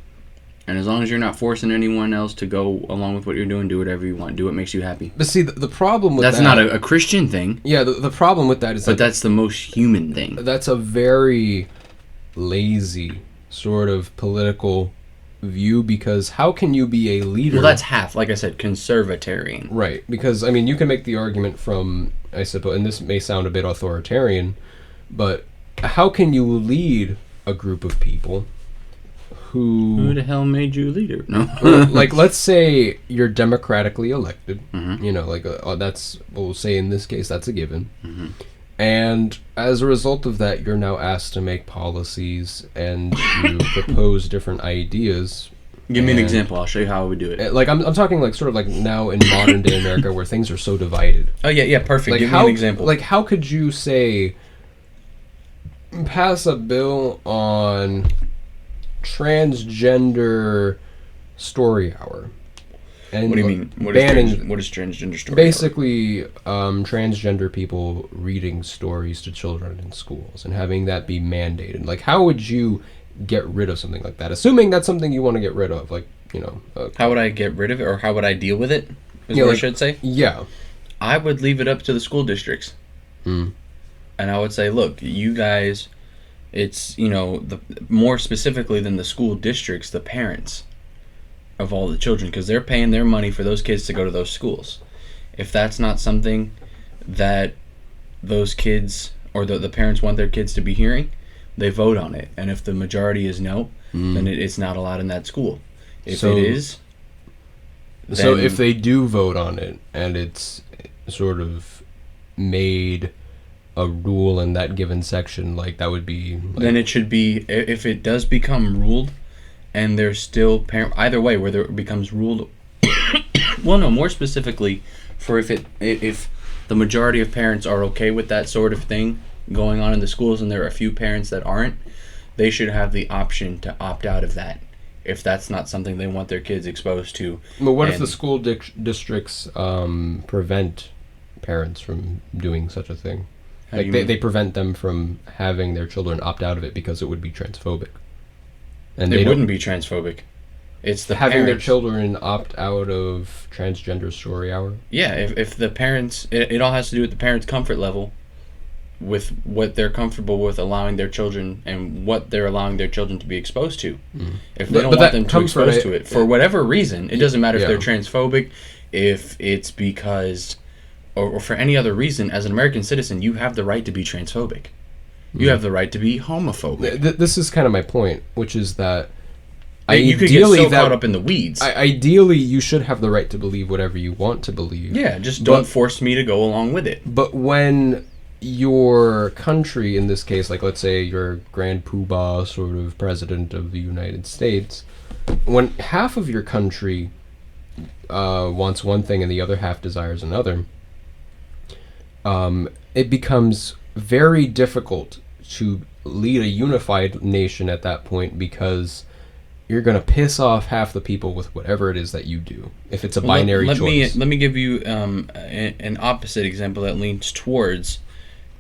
and as long as you're not forcing anyone else to go along with what you're doing, do whatever you want. Do what makes you happy. But see, the problem with that's not a Christian thing. Yeah, the problem with that is but that's the most human thing. That's a very lazy sort of political view, because how can you be a leader? Well, that's half, like I said, conservatarian. Right, because, I mean, you can make the argument from, I suppose, and this may sound a bit authoritarian, but how can you lead a group of people who the hell made you a leader? No. Like, let's say you're democratically elected. Mm-hmm. You know, like, that's, we'll say in this case, that's a given. Mm-hmm. And as a result of that, you're now asked to make policies and to propose different ideas. Give me an example. I'll show you how I would do it. Like, I'm talking, like, sort of like now in modern day America where things are so divided. Oh, yeah, perfect. Like, Give me an example. Like, how could you say, pass a bill on transgender story hour? And what do you mean? What is transgender story basically, transgender people reading stories to children in schools and having that be mandated. Like, how would you get rid of something like that? Assuming that's something you want to get rid of, like, you know. How would I get rid of it, or how would I deal with it? Is what I should say. Yeah, I would leave it up to the school districts, and I would say, look, you guys, it's, you know, more specifically than the school districts, the parents of all the children, because they're paying their money for those kids to go to those schools. If that's not something that those kids or the parents want their kids to be hearing, they vote on it. And if the majority is no, then it's not allowed in that school. If it is, so if they do vote on it and it's sort of made a rule in that given section, like, that would be like, then it should be, if it does become ruled and there's still either way, whether it becomes ruled well, no, more specifically, for if the majority of parents are okay with that sort of thing going on in the schools and there are a few parents that aren't, they should have the option to opt out of that if that's not something they want their kids exposed to. But what if the school districts prevent parents from doing such a thing? Like, they prevent them from having their children opt out of it because it would be transphobic. And it wouldn't be transphobic. It's the having parents. Their children opt out of transgender story hour. Yeah, if the parents, it all has to do with the parents' comfort level, with what they're comfortable with allowing their children and what they're allowing their children to be exposed to. If they don't want them to be exposed to it for whatever reason, it doesn't matter if they're transphobic, if it's because, or for any other reason. As an American citizen, you have the right to be transphobic. You have the right to be homophobic. This is kind of my point, which is that You could get so caught up in the weeds. Ideally, you should have the right to believe whatever you want to believe. Yeah, just don't force me to go along with it. But when your country, in this case, like let's say your Grand Poobah sort of president of the United States, when half of your country wants one thing and the other half desires another, it becomes very difficult to lead a unified nation at that point, because you're going to piss off half the people with whatever it is that you do, if it's a binary choice. Let me give you an opposite example that leans towards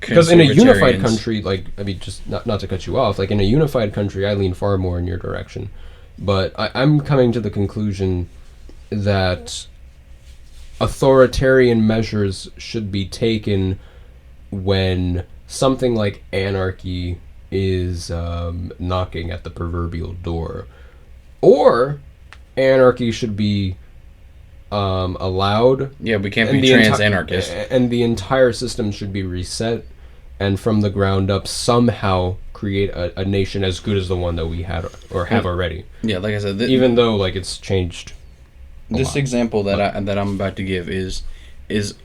because in a unified country, like, I mean, just not to cut you off, like in a unified country, I lean far more in your direction. But I'm coming to the conclusion that authoritarian measures should be taken when something like anarchy is knocking at the proverbial door. Or anarchy should be allowed. Yeah, we can't be trans-anarchists. And the entire system should be reset, and from the ground up somehow create a nation as good as the one that we had or have already. Yeah, like I said, even though like it's changed. This example that I'm about to give is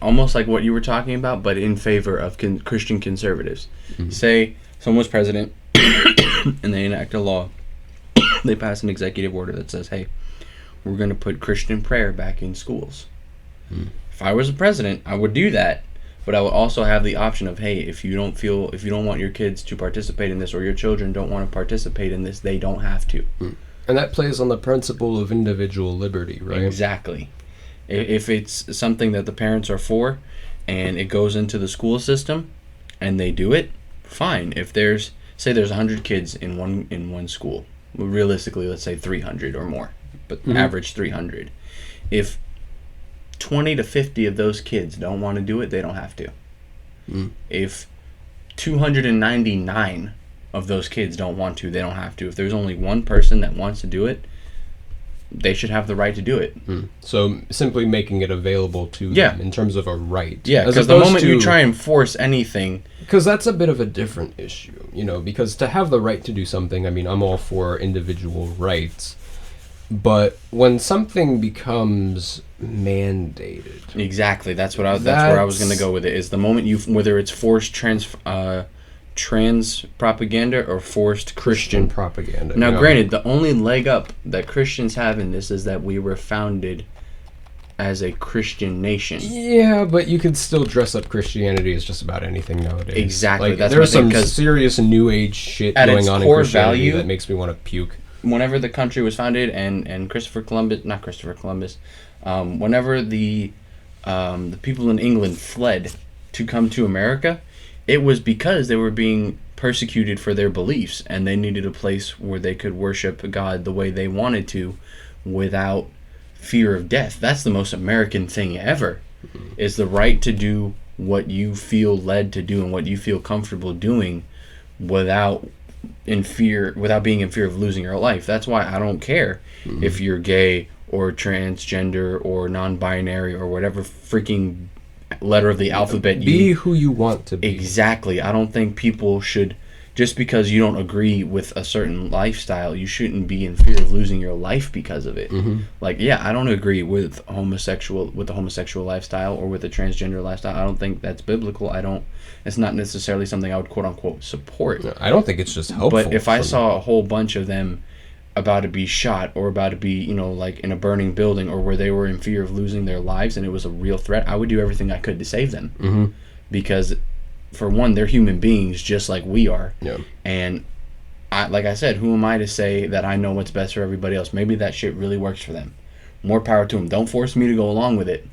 almost like what you were talking about, but in favor of Christian conservatives. Mm-hmm. Say someone's president and they enact a law. They pass an executive order that says, hey, we're going to put Christian prayer back in schools. If I was a president, I would do that, but I would also have the option of, hey, if you don't want your kids to participate in this, or your children don't want to participate in this, they don't have to. And that plays on the principle of individual liberty, right? Exactly. If it's something that the parents are for and it goes into the school system and they do it, fine. If there's 100 kids in one school, realistically, let's say 300 or more, but average 300. If 20 to 50 of those kids don't want to do it, they don't have to. If 299 of those kids don't want to, they don't have to. If there's only one person that wants to do it, they should have the right to do it. So simply making it available to them in terms of a right. Yeah, because the moment you try and force anything... Because that's a bit of a different issue, because to have the right to do something, I mean, I'm all for individual rights, but when something becomes mandated... Exactly, that's where I was going to go with it, is the moment whether it's forced trans propaganda or forced Christian propaganda. Now, granted, the only leg up that Christians have in this is that we were founded as a Christian nation. Yeah, but you could still dress up Christianity as just about anything nowadays. Exactly. Like, there's some serious New Age shit going on in Christianity that makes me want to puke. Whenever the country was founded and whenever the people in England fled to come to America, it was because they were being persecuted for their beliefs, and they needed a place where they could worship God the way they wanted to without fear of death. That's the most American thing ever, is the right to do what you feel led to do and what you feel comfortable doing without being in fear of losing your life. That's why I don't care if you're gay or transgender or non-binary or whatever freaking letter of the alphabet. Be who you want to be. Exactly. I don't think people should, just because you don't agree with a certain lifestyle, you shouldn't be in fear of losing your life because of it. Like, yeah, I don't agree with the homosexual lifestyle or with the transgender lifestyle. I don't think that's biblical. It's not necessarily something I would quote unquote support. I don't think it's just helpful. But if I saw a whole bunch of them about to be shot or about to be, like in a burning building, or where they were in fear of losing their lives and it was a real threat, I would do everything I could to save them. Because, for one, they're human beings just like we are. Yeah. And like I said, who am I to say that I know what's best for everybody else? Maybe that shit really works for them. More power to them. Don't force me to go along with it.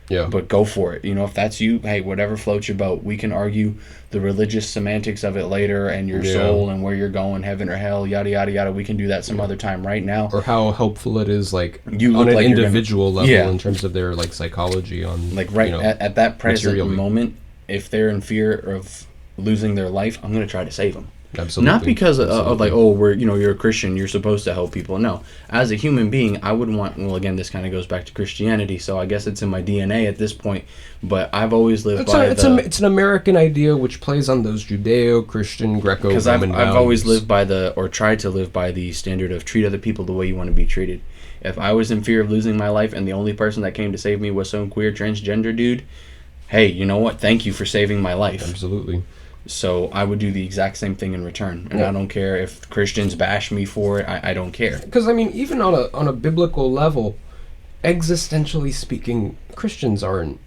Yeah. But go for it. If that's you, hey, whatever floats your boat. We can argue the religious semantics of it later, and your soul and where you're going, heaven or hell, yada, yada, yada. We can do that some other time. Right now. Or how helpful it is, like, on an individual level in terms of their, like, psychology on, like, at that present moment, if they're in fear of losing their life, I'm going to try to save them. Absolutely. Not because of like, oh, you're a Christian, you're supposed to help people. No, as a human being, I would want. Well, again, this kind of goes back to Christianity, so I guess it's in my DNA at this point. But I've always lived it's an American idea which plays on those Judeo-Christian, Greco-Roman values. Because I've always lived by or tried to live by the standard of treat other people the way you want to be treated. If I was in fear of losing my life and the only person that came to save me was some queer transgender dude, hey, you know what? Thank you for saving my life. Absolutely. So I would do the exact same thing in return, and I don't care if Christians bash me for it. I don't care. Because I mean, even on a biblical level, existentially speaking, Christians aren't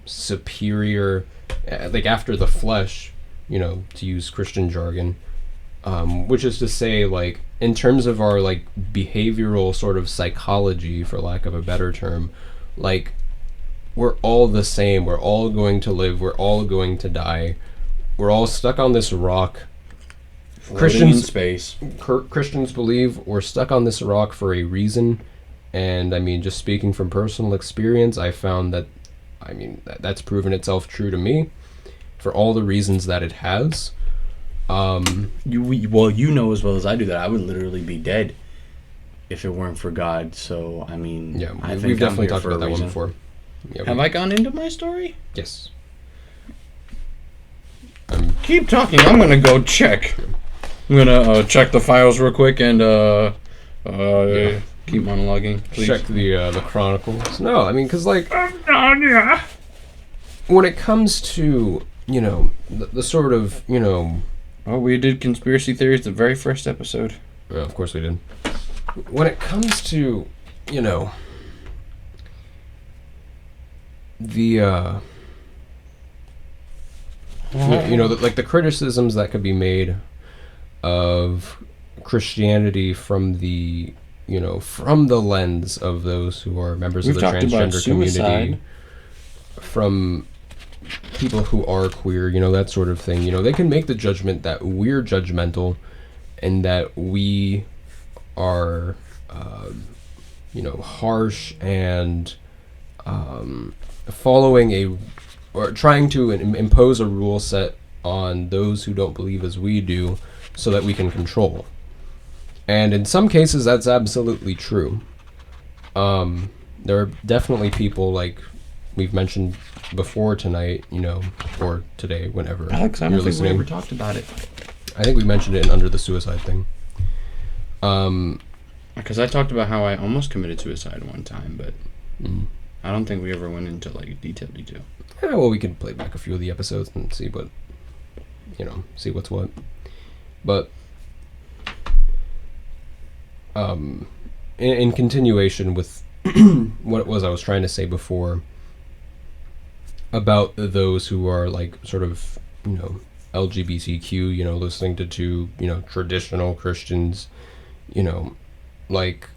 superior, like after the flesh, to use Christian jargon, which is to say, like in terms of our like behavioral sort of psychology, for lack of a better term, like we're all the same. We're all going to live. We're all going to die. We're all stuck on this rock. Christians in space. Christians believe we're stuck on this rock for a reason, and I mean, just speaking from personal experience, I found that, I mean, that's proven itself true to me, for all the reasons that it has. You know as well as I do that I would literally be dead if it weren't for God. So I mean, yeah, we've definitely talked about that one before. Yeah, have I gone into my story? Yes. Keep talking. I'm gonna go check. I'm gonna check the files real quick and keep monologuing. Please. Check the chronicles. No, I mean, because like, when it comes to the sort of oh, we did conspiracy theories the very first episode. Yeah, of course we did. When it comes to the like the criticisms that could be made of Christianity from the from the lens of those who are members of the transgender community, from people who are queer, that sort of thing, they can make the judgment that we're judgmental and that we are harsh and following or trying to impose a rule set on those who don't believe as we do so that we can control. And in some cases, that's absolutely true. There are definitely people, like we've mentioned before tonight, or today, whenever Alex, I don't you're think listening. we ever talked about it. I think we mentioned it in Under the Suicide thing. Because I talked about how I almost committed suicide one time, but I don't think we ever went into like detail. Yeah, well, we can play back a few of the episodes and see what, see what's what. But, in continuation with what it was I was trying to say before about those who are like sort of, LGBTQ, listening to traditional Christians, like,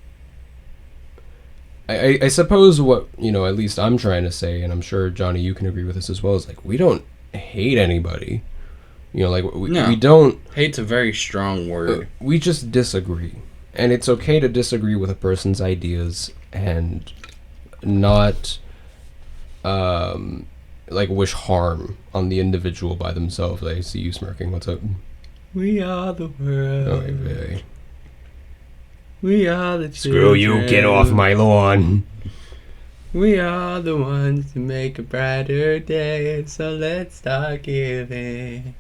I suppose what, at least I'm trying to say, and I'm sure, Johnny, you can agree with this as well, is like, we don't hate anybody. We don't... Hate's a very strong word. We just disagree. And it's okay to disagree with a person's ideas and not, wish harm on the individual by themselves. I see you smirking. What's up? We are the world. Oh, hey. We are the children. Screw you, get off my lawn. We are the ones to make a brighter day, so let's start giving.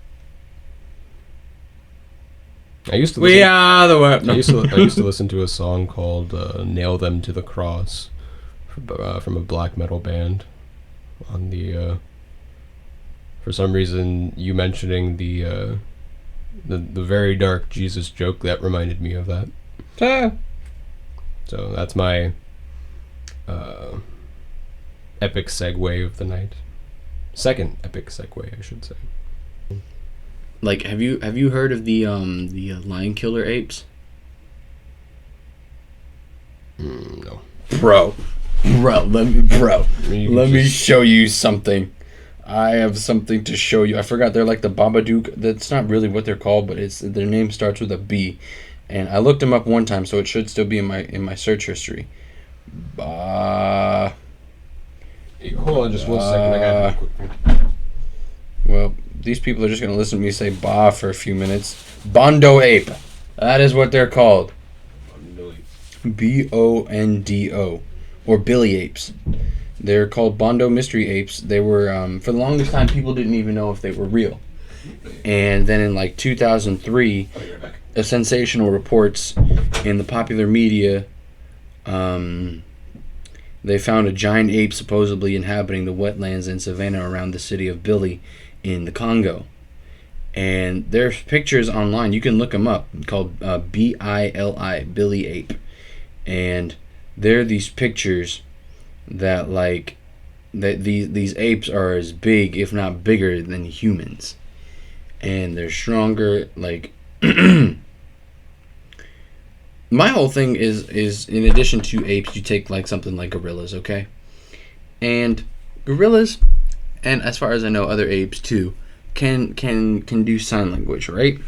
We are the world. I used to listen to a song called "Nail Them to the Cross" from a black metal band. On the for some reason, you mentioning the very dark Jesus joke, that reminded me of that. So that's my epic segue of the night. Second epic segue, I should say. Like, have you heard of the lion killer apes? No. Bro, let me show you something. I have something to show you. I forgot, they're like the Babadook. That's not really what they're called, but their name starts with a B. And I looked them up one time, so it should still be in my search history. Hold on just 1 second. I got a quick thing. Well, these people are just going to listen to me say "bah" for a few minutes. Bondo ape. That is what they're called. Bondo. Or Billy apes. They're called Bondo mystery apes. They were, for the longest time, people didn't even know if they were real. And then in like 2003, a sensational reports in the popular media, they found a giant ape supposedly inhabiting the wetlands and savanna around the city of Billy in the Congo. And there's pictures online. You can look them up, called Bili, Billy ape. And there are these pictures that like that these apes are as big, if not bigger, than humans, and they're stronger. Like my whole thing is in addition to apes, you take like something like gorillas, okay? And gorillas, and as far as I know, other apes too, can do sign language, right?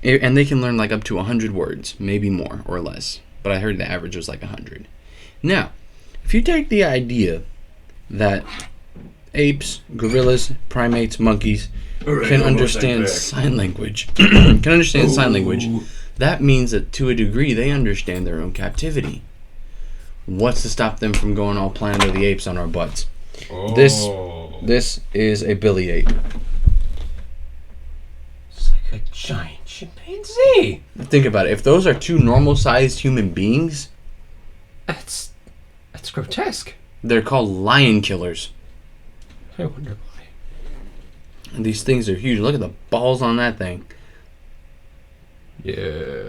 And they can learn like up to 100 words, maybe more or less. But I heard the average was like 100. Now, if you take the idea that apes, gorillas, primates, monkeys can understand sign language, that means that to a degree they understand their own captivity. What's to stop them from going all Planet of the Apes on our butts? Oh. This is a Billy ape. It's like a giant chimpanzee. Think about it. If those are two normal-sized human beings, that's grotesque. They're called lion killers. I wonder why. And these things are huge. Look at the balls on that thing. Yeah.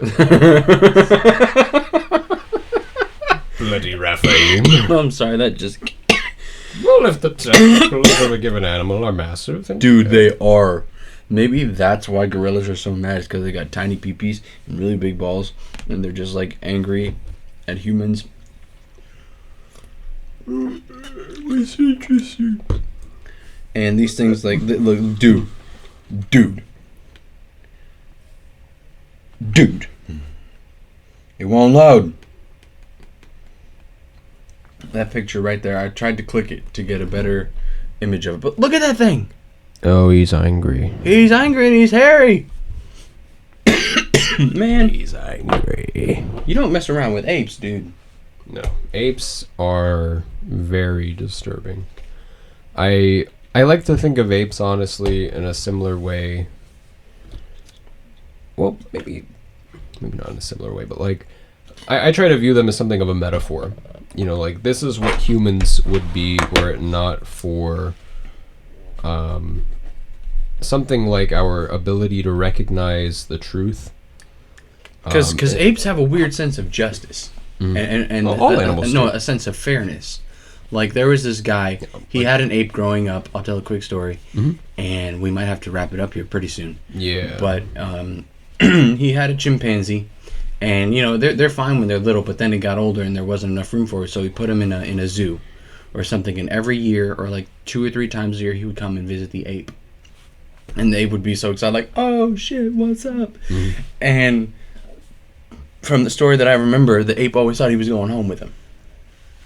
Bloody Raphael. I'm sorry, that just... Well, if the testicles of a given animal are massive, then... Dude, they are. Maybe that's why gorillas are so mad. It's because they got tiny peepees and really big balls. And they're just, like, angry at humans. It's interesting. And these things, like, look, dude. It won't load. That picture right there, I tried to click it to get a better image of it. But look at that thing. Oh, he's angry. He's angry and he's hairy. Man. He's angry. You don't mess around with apes, dude. No. Apes are very disturbing. I like to think of apes, honestly, in a similar way. Well, maybe not in a similar way, but like, I try to view them as something of a metaphor. You know, like, this is what humans would be were it not for something like our ability to recognize the truth. Because apes have a weird sense of justice. And all animals do. a sense of fairness. Like, there was this guy, he had an ape growing up. I'll tell a quick story. And we might have to wrap it up here pretty soon. Yeah. But he had a chimpanzee. And, you know, they're fine when they're little, but then it got older and there wasn't enough room for it, so he put him in a zoo or something. And every year, or like 2 or 3 times a year, he would come and visit the ape. And they would be so excited, like, oh, shit, what's up? And from the story that I remember, the ape always thought he was going home with him.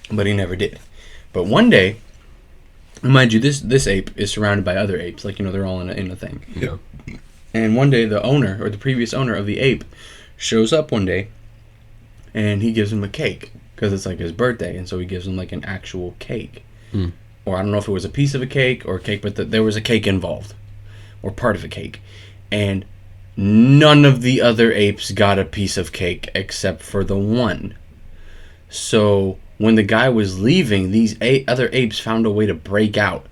But he never did. But one day, mind you, this ape is surrounded by other apes. Like, you know, they're all in a thing. Yeah. And one day, the owner, or the previous owner of the ape, shows up one day, and he gives him a cake. Because it's like his birthday, and so he gives him like an actual cake. Or I don't know if it was a piece of a cake or a cake, but there was a cake involved. Or part of a cake. And none of the other apes got a piece of cake except for the one. So when the guy was leaving, these other apes found a way to break out,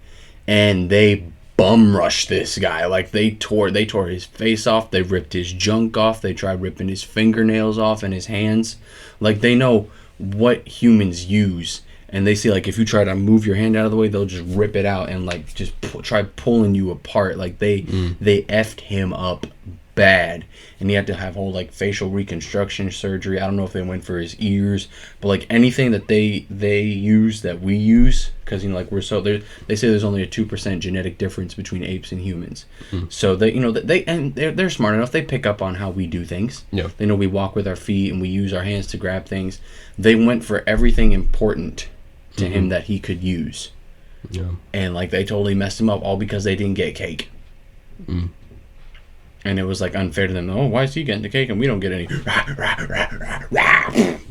and they bum rushed this guy. Like, they tore his face off, they ripped his junk off, they tried ripping his fingernails off and his hands. Like, they know what humans use, and they see, like, if you try to move your hand out of the way, they'll just rip it out and, like, just try pulling you apart. Like, they effed him up bad, and he had to have whole, like, facial reconstruction surgery. I don't know if they went for his ears, but, like, anything that they use that we use, because, you know, like, they say there's only a 2% genetic difference between apes and humans. So they, you know, they're smart enough. They pick up on how we do things. Yeah. They know we walk with our feet and we use our hands to grab things. They went for everything important to him that he could use. Yeah. And, like, they totally messed him up all because they didn't get cake. Mm. And it was like unfair to them. Oh, why is he getting the cake and we don't get any?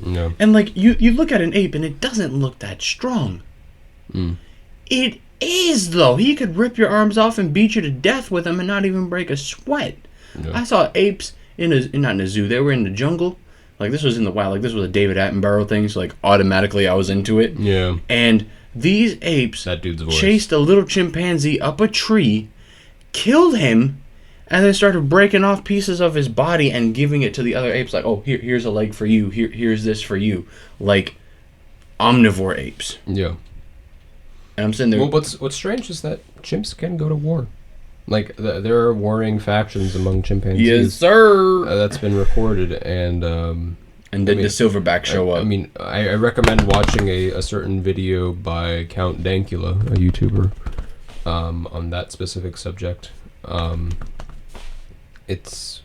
No. And like you look at an ape and it doesn't look that strong. Mm. It is though. He could rip your arms off and beat you to death with them and not even break a sweat. Yeah. I saw apes not in a zoo. They were in the jungle. Like this was in the wild. Like this was a David Attenborough thing. So like automatically I was into it. Yeah. And these apes That dude's voice. chased a little chimpanzee up a tree, killed him, and then started breaking off pieces of his body and giving it to the other apes. Like, oh, here's a leg for you. Here's this for you. Like omnivore apes. Yeah. And I'm sitting there. Well, what's strange is that chimps can go to war. Like there are warring factions among chimpanzees. Yes, sir. That's been recorded, and then the silverback show up. I mean, I recommend watching a certain video by Count Dankula, a YouTuber, on that specific subject. It's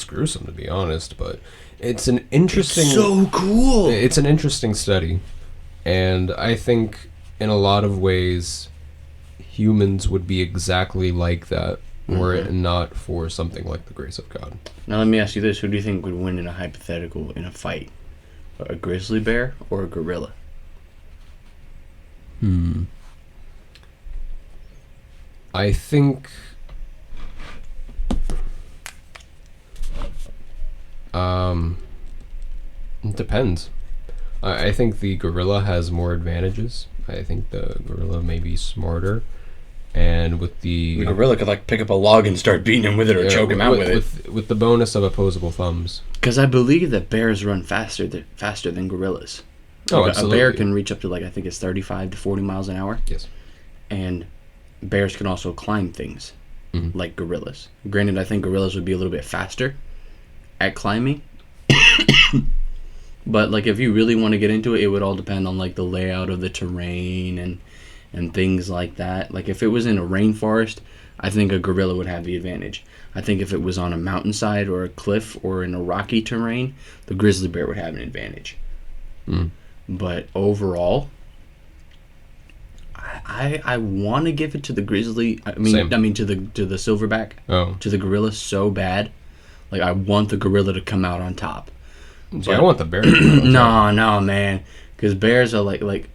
gruesome, to be honest, but it's an interesting. It's so cool. It's an interesting study, and I think in a lot of ways, humans would be exactly like that were it not for something like the grace of God. Now let me ask you this: who do you think would win in a hypothetical in a fight? A grizzly bear or a gorilla? I think. It depends. I think the gorilla has more advantages. I think the gorilla may be smarter, and with the gorilla could like pick up a log and start beating him with it or choke him out with it. With the bonus of opposable thumbs. Because I believe that bears run faster than gorillas. Oh, like absolutely. A bear can reach up to I think it's 35 to 40 miles an hour. Yes. And bears can also climb things like gorillas. Granted, I think gorillas would be a little bit faster at climbing. But like if you really want to get into it, it would all depend on like the layout of the terrain and things like that. Like if it was in a rainforest, I think a gorilla would have the advantage. I think if it was on a mountainside or a cliff or in a rocky terrain, the grizzly bear would have an advantage. But overall, I want to give it to the grizzly. I mean to the silverback. Oh. To the gorilla so bad. Like I want the gorilla to come out on top. See, I want the bear to come out. No, man. Because bears are like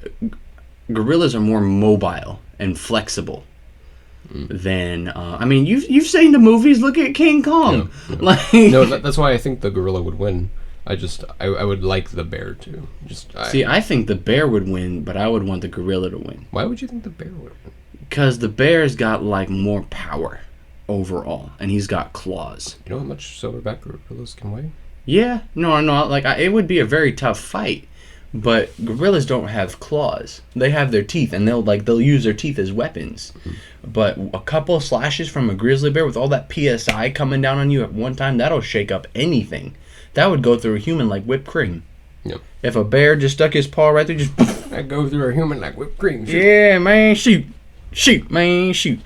gorillas are more mobile and flexible than I mean you've seen the movies. Look at King Kong. Yeah. Like No, that's why I think the gorilla would win. I would like the bear to. I think the bear would win, but I would want the gorilla to win. Why would you think the bear would win? Because the bear's got like more power overall, and he's got claws. You know how much silverback gorillas can weigh? Yeah, no, like it would be a very tough fight, but gorillas don't have claws. They have their teeth, and they'll use their teeth as weapons. But a couple of slashes from a grizzly bear with all that PSI coming down on you at one time, that'll shake up anything. That would go through a human like whipped cream. Yep. If a bear just stuck his paw right there, just I go through a human like whipped cream. Shoot. Yeah, man, shoot, man, shoot.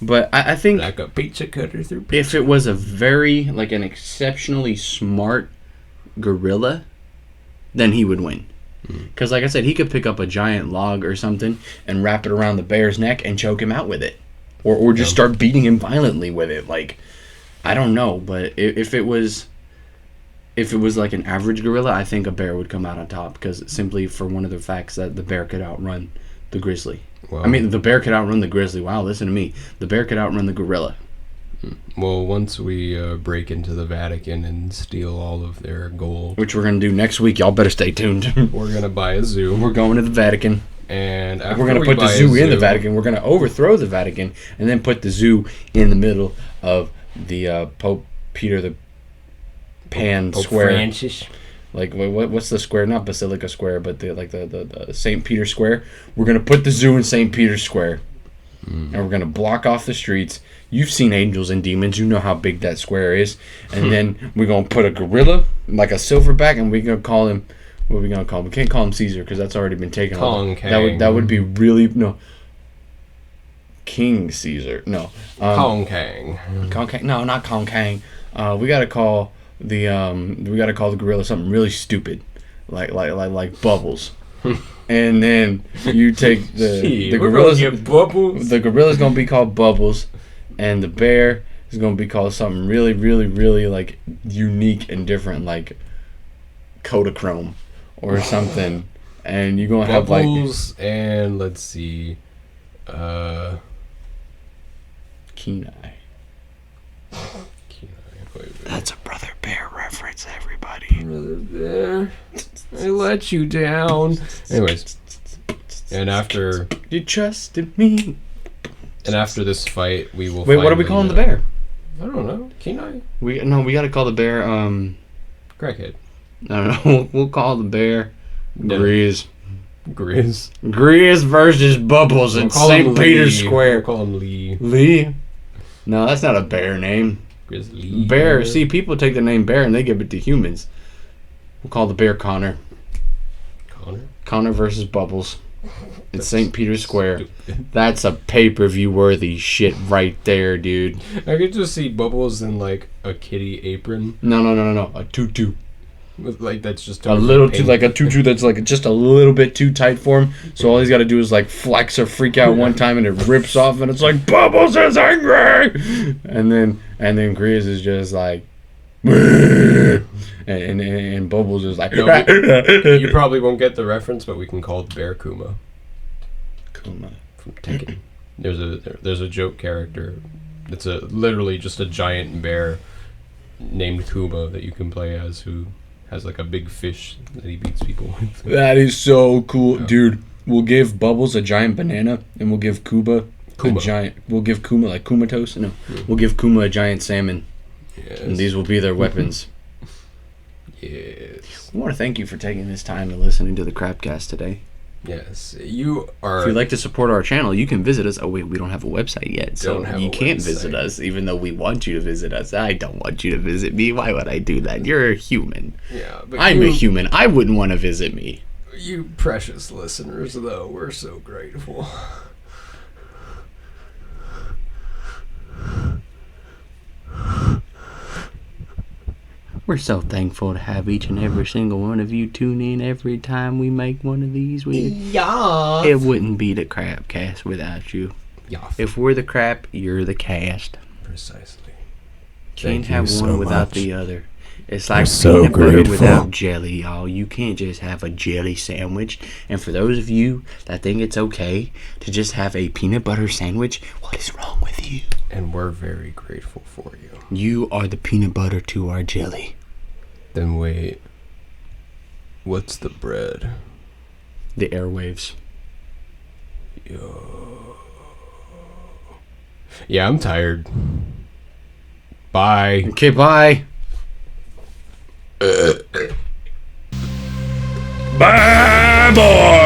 But I think like a pizza cutter through pizza. If it was a very an exceptionally smart gorilla, then he would win. Because like I said, he could pick up a giant log or something and wrap it around the bear's neck and choke him out with it, or just start beating him violently with it. Like I don't know, but if it was like an average gorilla, I think a bear would come out on top, because simply for one of the facts that the bear could outrun the grizzly. Wow. I mean, the bear could outrun the grizzly. Wow, listen to me. The bear could outrun the gorilla. Well, once we break into the Vatican and steal all of their gold, which we're going to do next week, y'all better stay tuned. We're going to buy a zoo. We're going to the Vatican. And after we're going to put the zoo in the Vatican. We're going to overthrow the Vatican and then put the zoo in the middle of the Pope Peter the Pan Pope Square. Francis. Like what's the square? Not Basilica Square, but the St. Peter Square. We're gonna put the zoo in St. Peter's Square, and we're gonna block off the streets. You've seen Angels and Demons. You know how big that square is. And then we're gonna put a gorilla, like a silverback, and we're gonna call him. What are we gonna call him? We can't call him Caesar because that's already been taken. Kong Kang. That would be really King Caesar. No. Kong Kang. Kong Kang. No, not Kong Kang. We gotta call the gorilla something really stupid, like Bubbles, and then you take the gorilla's Bubbles. The gorilla's gonna be called Bubbles, and the bear is going to be called something really, really, really like unique and different, like Kodachrome or something. And you're going to have like Bubbles and let's see, Kenai. That's a Brother Bear reference, everybody. Brother Bear, I let you down. Anyways, and after you trusted me. And after this fight, we will. Wait, what are we calling the bear? I don't know. Kenai. We gotta call the bear. Crackhead. No. We'll call the bear Grizz. Grizz versus Bubbles in St. Peter's Square. We'll call him Lee. Lee? No, that's not a bear name. Grizzly. Bear. See, people take the name bear and they give it to humans. We'll call the bear Connor. Connor versus Bubbles in St. Peter's Square. Stupid. That's a pay-per-view worthy shit right there, dude. I could just see Bubbles in like a kitty apron. No. A tutu. With, like, that's just a little too, like a tutu that's like just a little bit too tight for him. So all he's got to do is like flex or freak out one time, and it rips off, and it's like Bubbles is angry, and then Grizz is just like, and Bubbles is like. No, you probably won't get the reference, but we can call it Bear Kuma. Kuma from Tekken. There's a joke character. It's literally just a giant bear named Kuma that you can play as, who has like a big fish that he beats people with. That is so cool, dude. We'll give Bubbles a giant banana, and we'll give Kuma a giant. We'll give Kuma like Kumatos. No, we'll give Kuma a giant salmon. Yes. And these will be their weapons. Yes. We want to thank you for taking this time and listening to the Crapcast today. Yes, you are. If you'd like to support our channel, you can visit us. Oh wait, we don't have a website yet, so you can't visit us, even though we want you to visit us. I don't want you to visit me. Why would I do that? You're a human. Yeah, but I'm a human. I wouldn't want to visit me. You precious listeners, though, we're so grateful. We're so thankful to have each and every single one of you tune in every time we make one of these. Yeah. It wouldn't be the Crapcast without you. Yeah. If we're the crap, you're the cast. Precisely. Can't have one without the other. It's like so peanut butter grateful. without jelly, y'all. You can't just have a jelly sandwich. And for those of you that think it's okay to just have a peanut butter sandwich, what is wrong with you? And we're very grateful for you. You are the peanut butter to our jelly. Then wait. What's the bread? The airwaves. Yo. Yeah, I'm tired. Bye. Okay, bye. Bye, boy.